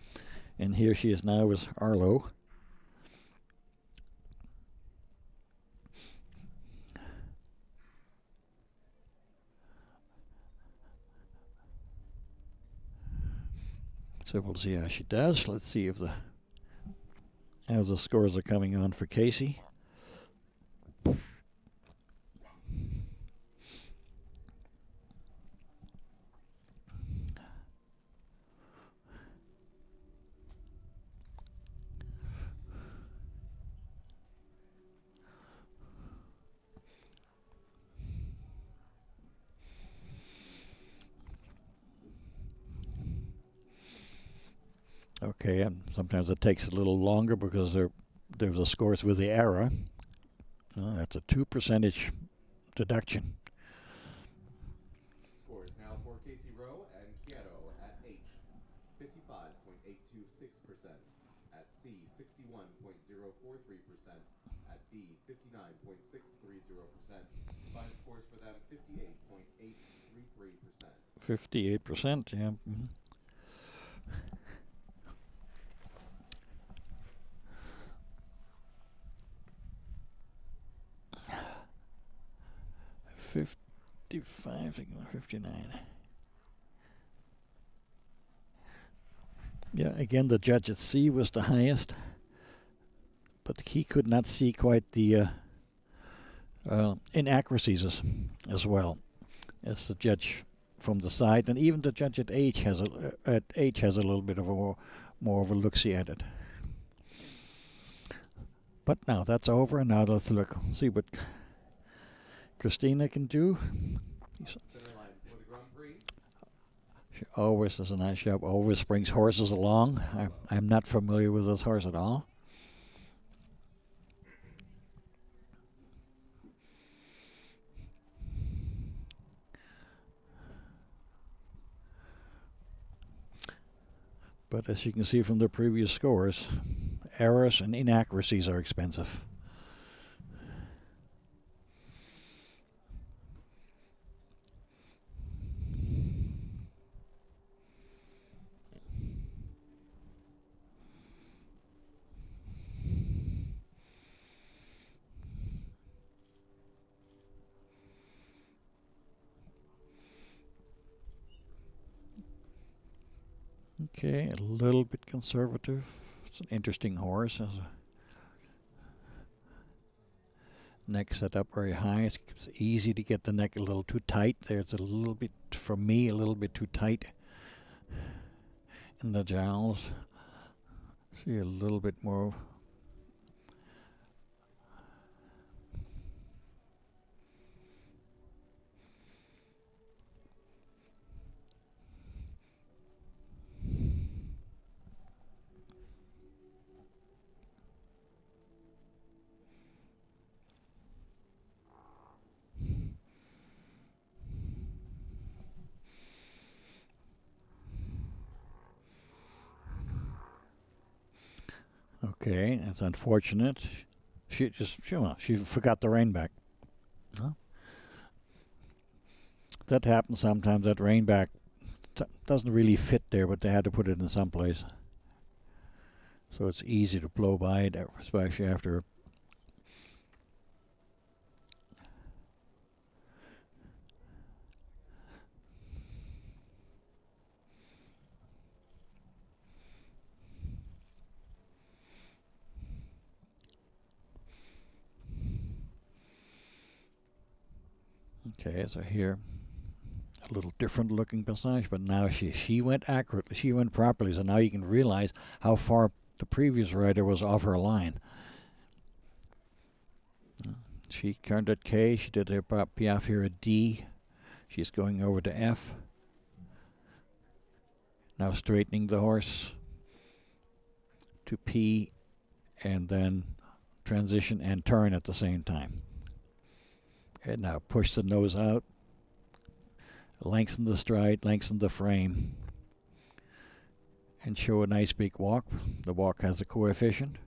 and here she is now with Arlo. So we'll see how she does. Let's see if how the scores are coming on for Casey. Okay, and sometimes it takes a little longer because there's the scores with the error. That's a 2% deduction. Scores now for Casey Rowe and Quieto at H, 55.826%, at C, 61.043%, at B, 59.630%. Combined scores for them, 58.833%. 58%, yeah. Mm-hmm. 55, 59. Yeah, again, the judge at C was the highest, but he could not see quite the inaccuracies as well as the judge from the side, and even the judge at H has a little bit of a more of a look-see at it. But now that's over, and now let's see what Christina can do. She always does a nice job, always brings horses along. I'm not familiar with this horse at all. But as you can see from the previous scores, errors and inaccuracies are expensive. Okay, a little bit conservative. It's an interesting horse. Has a neck set up very high. It's easy to get the neck a little too tight. There's a little bit, for me, a little bit too tight in the jowls. See a little bit more. Okay, it's unfortunate. She forgot the rein back. Huh? That happens sometimes. That rein back doesn't really fit there, but they had to put it in some place. So it's easy to blow by it, especially after. Okay, so here, a little different looking passage, but now she went accurately, she went properly, so now you can realize how far the previous rider was off her line. She turned at K, she did her piaffe here at D, she's going over to F. Now straightening the horse to P, and then transition and turn at the same time. And now push the nose out, lengthen the stride, lengthen the frame, and show a nice big walk. The walk has a coefficient.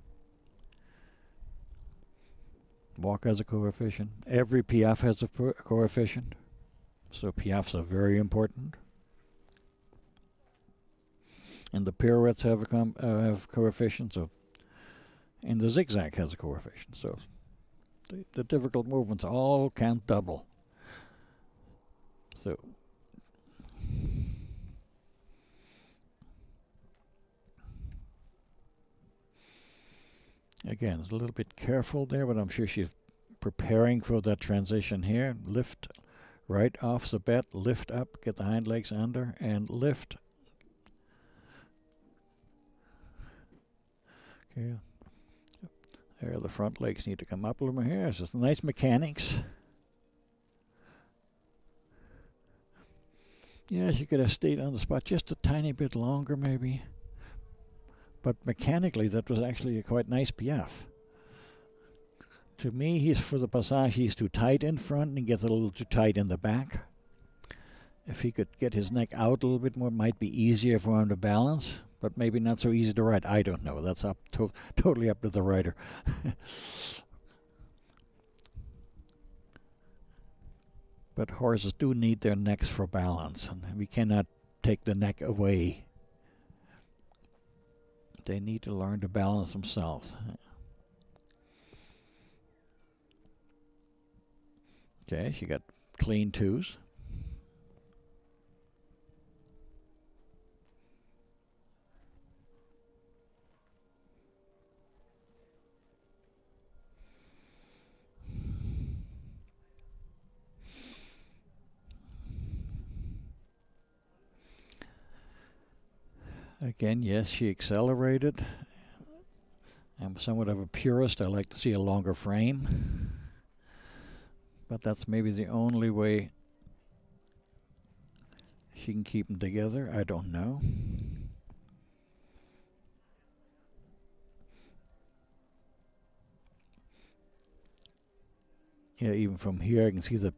Walk has a coefficient. Every piaffe has a coefficient, so piaffes are very important. And the pirouettes have coefficients, and the zigzag has a coefficient. So the difficult movements all count double. So again, it's a little bit careful there, but I'm sure she's preparing for that transition here. Lift right off the bat, lift up, get the hind legs under, and lift. Okay. There, the front legs need to come up a little more here. It's just nice mechanics. Yeah, she could have stayed on the spot just a tiny bit longer, maybe. But mechanically, that was actually a quite nice piaffe. To me, he's for the passage, he's too tight in front and gets a little too tight in the back. If he could get his neck out a little bit more, it might be easier for him to balance. But maybe not so easy to ride. I don't know. That's up totally up to the rider. But horses do need their necks for balance, and we cannot take the neck away. They need to learn to balance themselves. Okay, she got clean twos. Again, yes, she accelerated. I'm somewhat of a purist. I like to see a longer frame. But that's maybe the only way she can keep them together. I don't know. Yeah, even from here I can see that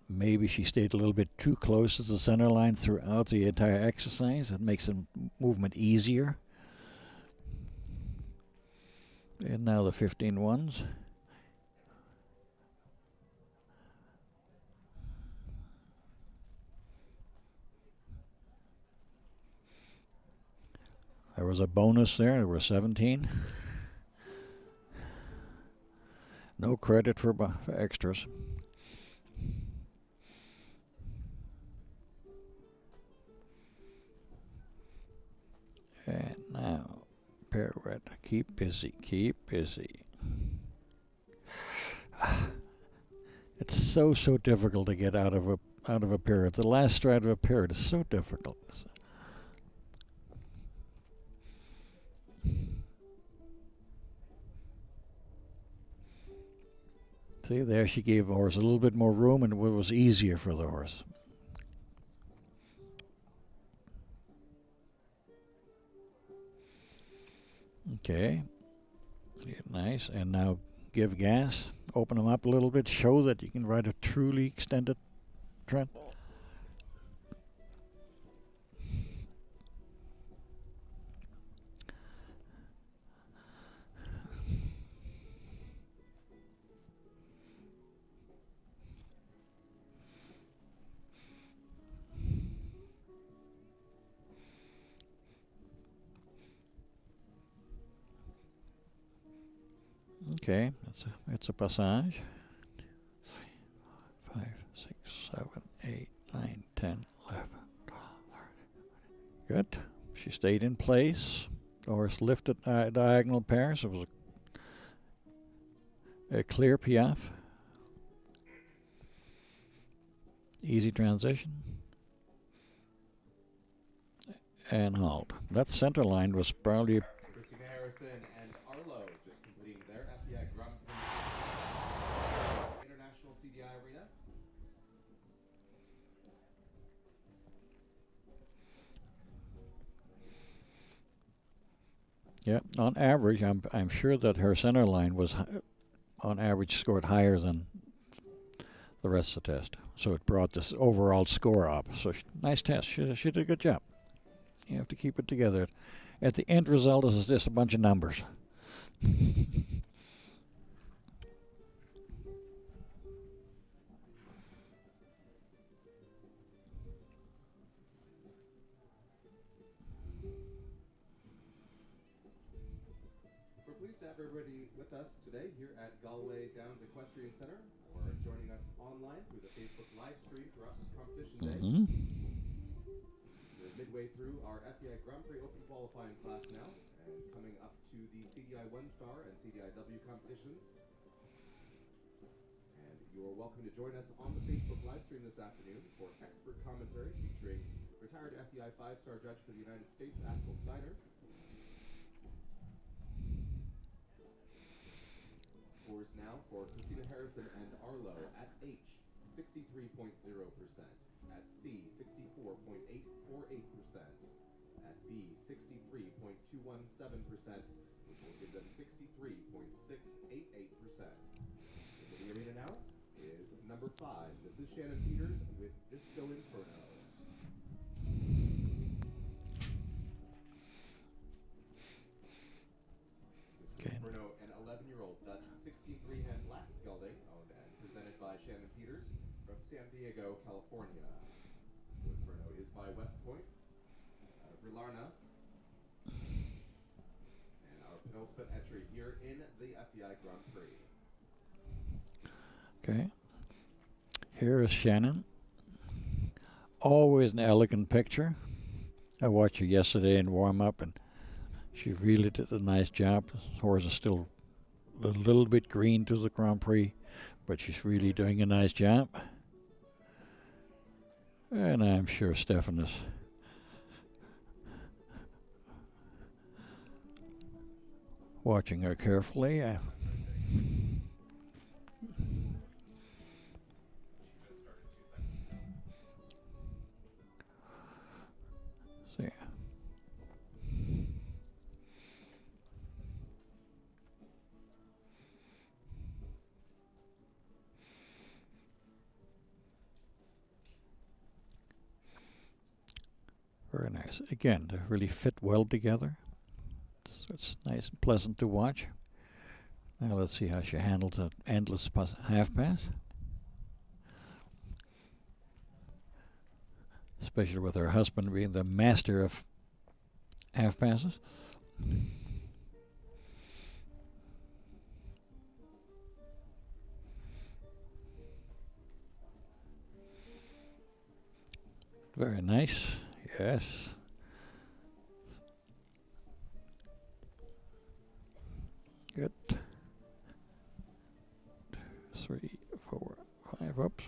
maybe she stayed a little bit too close to the center line throughout the entire exercise. It makes the movement easier. And now the 15 ones. There was a bonus there. There were 17. No credit for extras. And now, pirouette. Keep busy. Keep busy. It's so difficult to get out of a pirouette. The last stride of a pirouette is so difficult. See, there she gave the horse a little bit more room, and it was easier for the horse. Okay, yeah, nice. And now give gas, open them up a little bit, show that you can ride a truly extended trot. Okay, it's a passage. 5, 6, 7, 8, 9, 10, 11, 12, 13. Good. She stayed in place. The horse lifted diagonal pairs. It was a clear piaffe. Easy transition. And halt. That center line was probably and Arlo just completing their FBI Grand Prix International CDI Arena. Yeah, on average, I'm sure that her center line was on average scored higher than the rest of the test. So it brought this overall score up. So nice test. She did a good job. You have to keep it together. At the end result, this is just a bunch of numbers. We're pleased to have everybody with us today here at Galway Downs Equestrian Center, or joining us online through the Facebook live stream throughout this competition day. We're midway through our FBI Grand Prix Open qualifying class now, and coming up to the CDI 1-star and CDIW competitions. And you're welcome to join us on the Facebook live stream this afternoon for expert commentary featuring retired FBI 5-star judge for the United States, Axel Steiner. Scores now for Christina Harrison and Arlo at H, 63.0%. At C, 64.848%. At B, 63.217%, which will give them 63.688%. In the arena now is number 5. This is Shannon Peters with Disco Inferno. Disco Inferno, an 11-year-old Dutch 16-3-hand black gelding, owned and presented by Shannon Peters from San Diego, California. Disco Inferno is by West Point, Villarna, and our penultimate entry here in the FBI Grand Prix. Okay. Here is Shannon. Always an elegant picture. I watched her yesterday in warm-up, and she really did a nice job. The horse is still a little bit green to the Grand Prix, but she's really doing a nice job. And I'm sure Stefan is watching her carefully. See. Very nice. Again, they really fit well together. It's nice and pleasant to watch. Now let's see how she handles an endless half pass. Especially with her husband being the master of half passes. Very nice. Yes. Good. 3, 4, 5. Oops.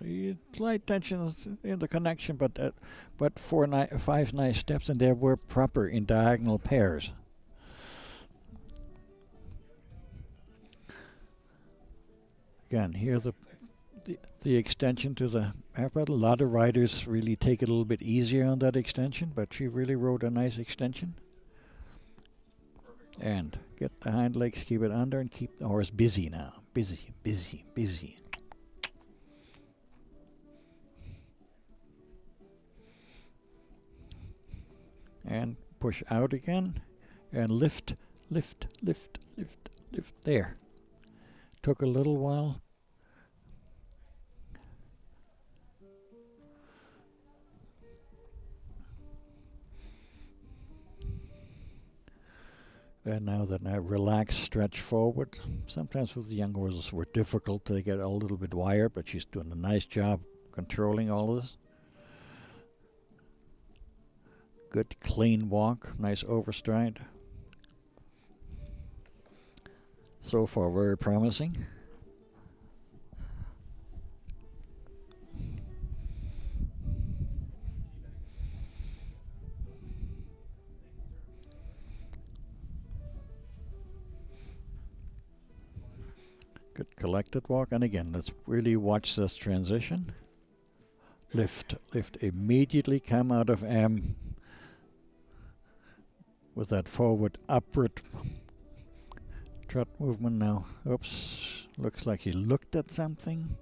Slight tension in the connection, but 5 nice steps, and they were proper in diagonal pairs. Again, here the extension to the half pedal. A lot of riders really take it a little bit easier on that extension, but she really rode a nice extension. And get the hind legs, keep it under, and keep the horse busy now. Busy, busy, busy. And push out again, and lift, lift, lift, lift, lift. There. Took a little while. And now that I relax, stretch forward. Sometimes with the young horses were difficult. They get a little bit wired, but she's doing a nice job controlling all this. Good clean walk, nice overstride. So far very promising. Good collected walk, and again, let's really watch this transition. Lift, lift, immediately come out of M with that forward upward trot movement now. Oops, looks like he looked at something.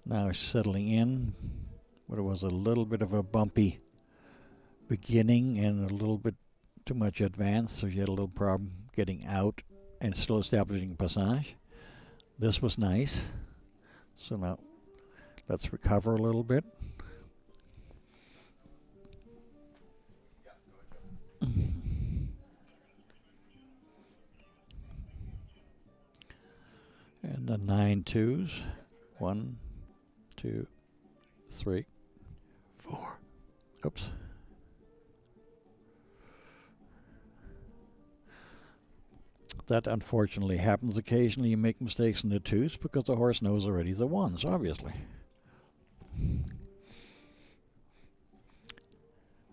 Now settling in, but it was a little bit of a bumpy beginning and a little bit too much advance, so she had a little problem getting out and still establishing passage. This was nice. So now let's recover a little bit. And the 9 twos. 1, 2, 3, 4. Oops. That unfortunately happens occasionally. You make mistakes in the twos because the horse knows already the ones, obviously.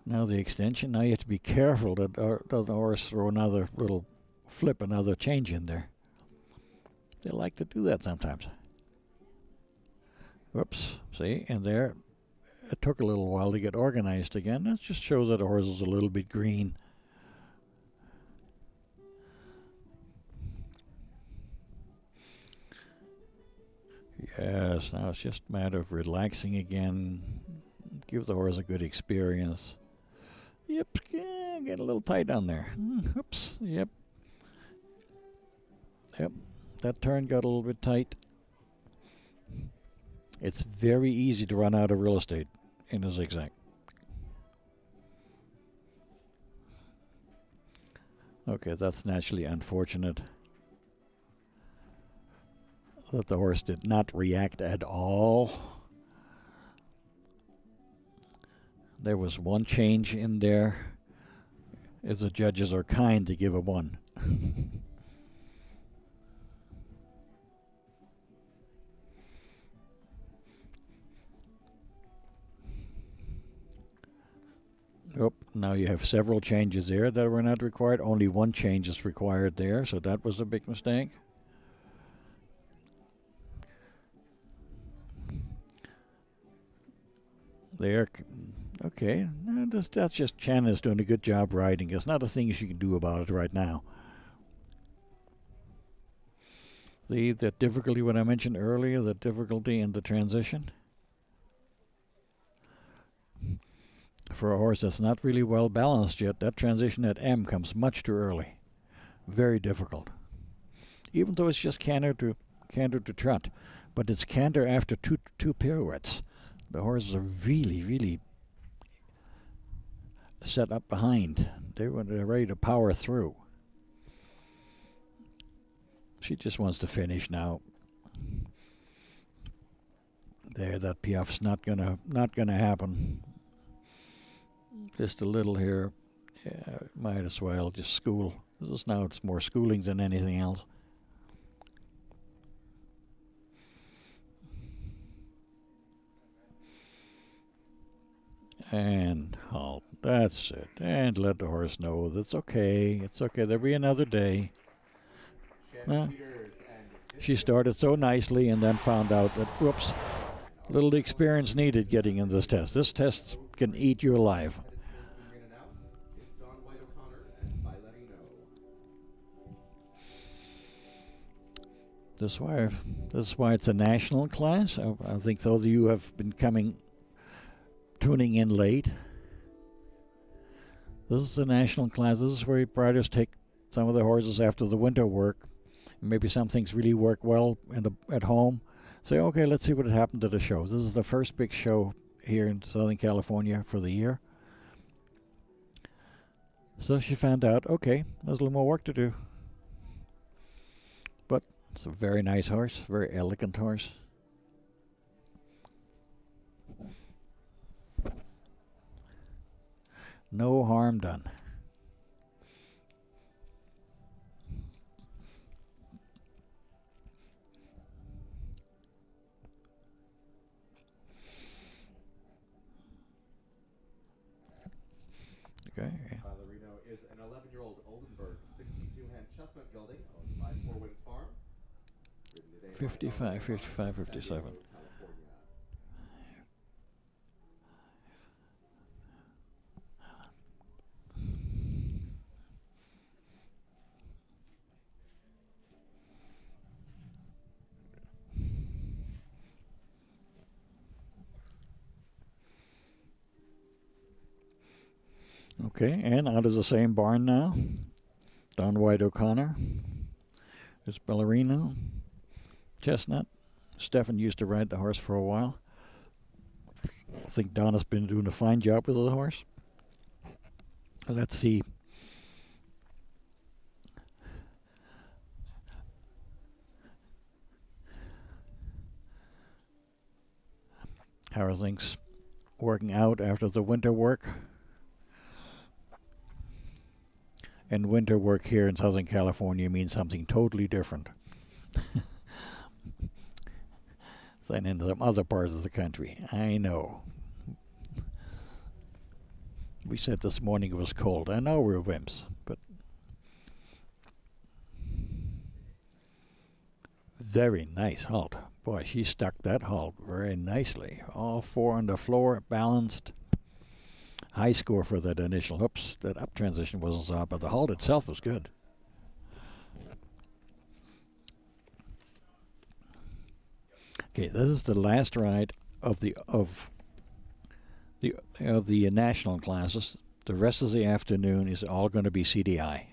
Now the extension. Now you have to be careful that the horse throw another little flip, another change in there. They like to do that sometimes. Whoops, see, and there it took a little while to get organized again. That just shows that the horse is a little bit green. Yes, now it's just a matter of relaxing again. Give the horse a good experience. Yep, yeah, get a little tight on there. Oops, yep. Yep, that turn got a little bit tight. It's very easy to run out of real estate in a zigzag. Okay, that's naturally unfortunate. that the horse did not react at all. There was one change in there. If the judges are kind, to give a 1. Oh, now you have several changes there that were not required. Only one change is required there, so that was a big mistake. There, okay, that's just Chan is doing a good job riding. There's not a thing she can do about it right now. The difficulty, what I mentioned earlier, the difficulty in the transition. For a horse that's not really well balanced yet, that transition at M comes much too early. Very difficult. Even though it's just canter to trot, but it's canter after two pirouettes. The horses are really, really set up behind. They're ready to power through. She just wants to finish now. There, that piaf's not gonna happen. Just a little here. Yeah, might as well just school. It's more schooling than anything else. And halt. That's it. And let the horse know that's okay. It's okay. There'll be another day. She started so nicely and then found out that, whoops, little experience needed getting in this test. This test can eat you alive. This is why it's a national class. I think those of you who have been tuning in late. This is the national class. This is where riders take some of the horses after the winter work. Maybe some things really work well at home. Say, okay, let's see what happened to the show. This is the first big show here in Southern California for the year. So she found out, okay, there's a little more work to do. But it's a very nice horse, very elegant horse. No harm done. Okay. Ballerino is an 11-year-old Oldenburg 62-hand chestnut gelding owned by Four Winds Farm. 55, 55, 57. Okay, and out of the same barn now. Don White O'Connor. There's Ballerino. Chestnut. Stefan used to ride the horse for a while. I think Don has been doing a fine job with the horse. Let's see. How are things working out after the winter work? And winter work here in Southern California means something totally different than in some other parts of the country. I know. We said this morning it was cold. I know we're wimps, but very nice halt. Boy, she stuck that halt very nicely. All four on the floor, balanced. High score for that initial. Oops, that up transition wasn't so hot, but the halt itself was good. Okay, this is the last ride of the national classes. The rest of the afternoon is all going to be CDI.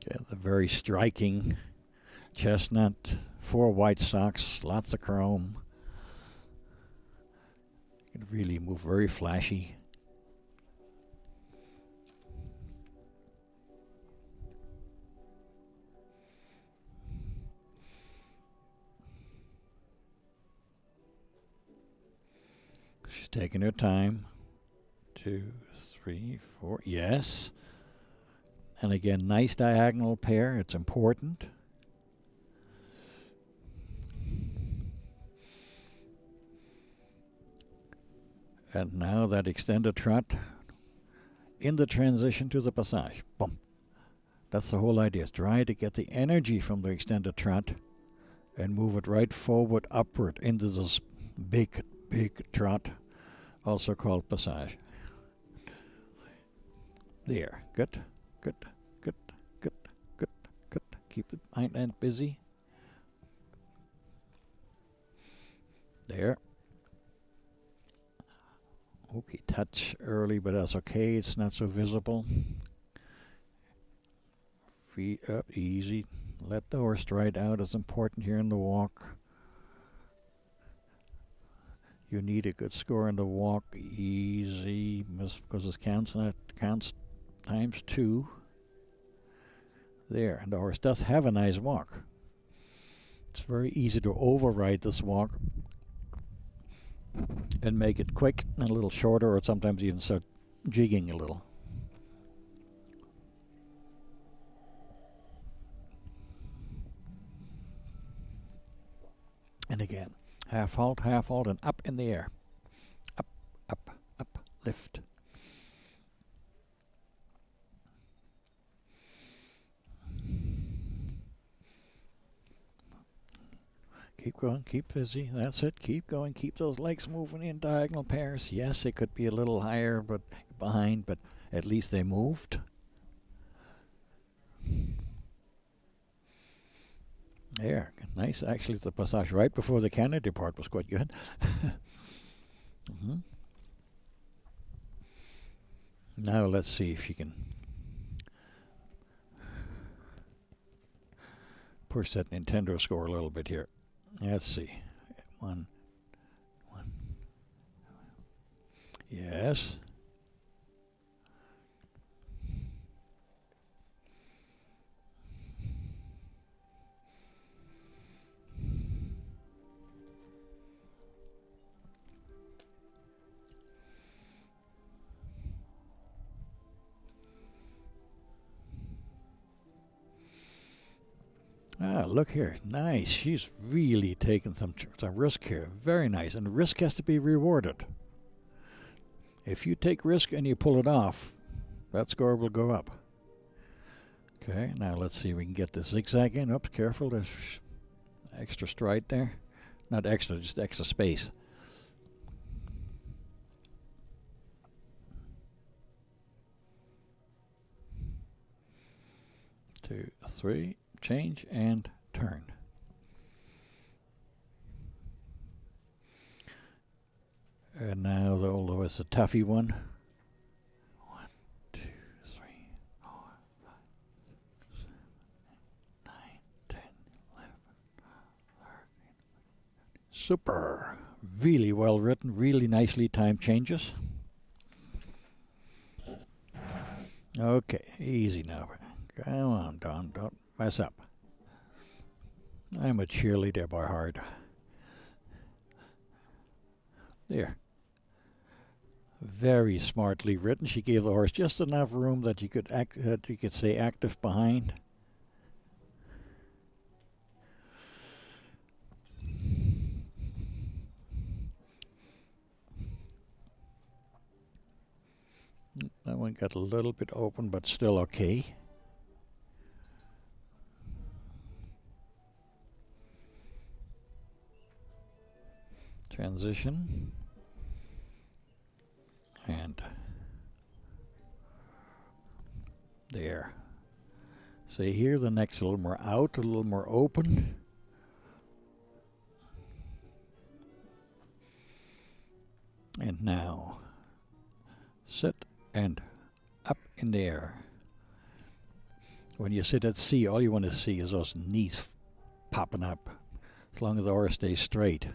Yeah, the very striking chestnut, 4 white socks, lots of chrome. Can really move very flashy. She's taking her time. 2, 3, 4. Yes. And again, nice diagonal pair. It's important. And now that extended trot in the transition to the passage. Boom. That's the whole idea. Is try to get the energy from the extended trot and move it right forward, upward into this big, big trot, also called passage. There. Good, good, good, good, good, good. Keep the hind end busy. There. Okay, touch early, but that's okay. It's not so visible. Feet up, easy. Let the horse stride out. It's important here in the walk. You need a good score in the walk. Easy, because it counts times 2. There, and the horse does have a nice walk. It's very easy to override this walk and make it quick and a little shorter, or sometimes even start jigging a little. And again, half halt, and up in the air. Up, up, up, lift. Keep going, keep busy. That's it. Keep going. Keep those legs moving in diagonal pairs. Yes, it could be a little higher, but behind, but at least they moved. There, nice. Actually, the passage right before the Kennedy part was quite good. Now let's see if you can push that Nintendo score a little bit here. Let's see. 1. Yes. Ah, look here. Nice. She's really taken some risk here. Very nice. And risk has to be rewarded. If you take risk and you pull it off, that score will go up. Okay, now let's see if we can get the zigzag in. Oops, careful. There's extra stride there. Not extra, just extra space. 2, 3. Change and turn. And now, although it's a toughy one. 1, 2, 3, 4, 5, 6, 7, 8, 9, 10, 11, 12, 13. Super. Really well written, really nicely timed changes. Okay, easy now. Come on, Don, don't mess up. I'm a cheerleader by heart. There. Very smartly written. She gave the horse just enough room that you could say active behind. That one got a little bit open, but still okay. Transition. And there. See here, the neck's a little more out, a little more open. And now, sit and up in the air. when you sit at sea, all you want to see is those knees popping up. As long as the horse stays straight,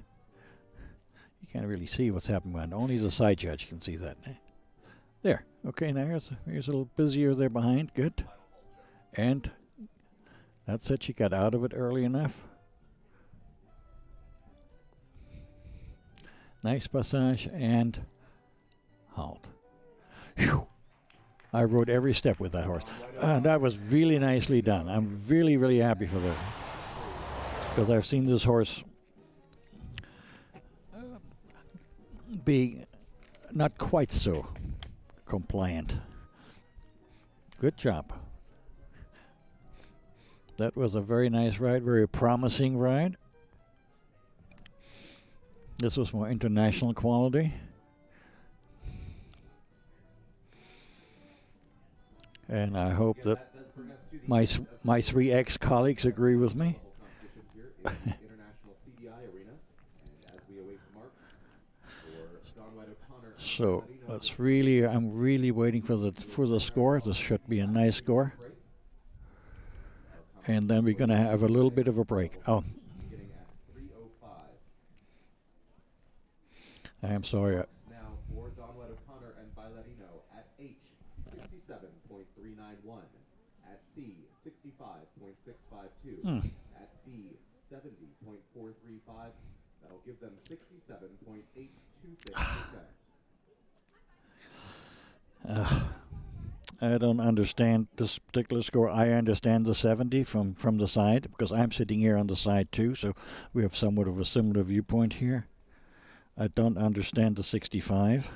you can't really see what's happening. Only the side judge can see that. There. Okay, now here's a little busier there behind. Good. And that's it. You got out of it early enough. Nice passage and halt. Whew. I rode every step with that horse. That was really nicely done. I'm really, really happy for that. Because I've seen this horse be not quite so compliant. Good job. That was a very nice ride, very promising ride. This was more international quality. And I hope that my three ex-colleagues agree with me. So that's really, I'm really waiting for the score. This should be a nice score. And then we're going to have a little bit of a break. Oh. I am sorry. Now for Donwet O'Connor and Bailarino at H, 67.391. At C, 65.652. At B, 70.435. That'll give them 67.826%. I don't understand this particular score. I understand the 70 from the side, because I'm sitting here on the side too, so we have somewhat of a similar viewpoint here. I don't understand the 65.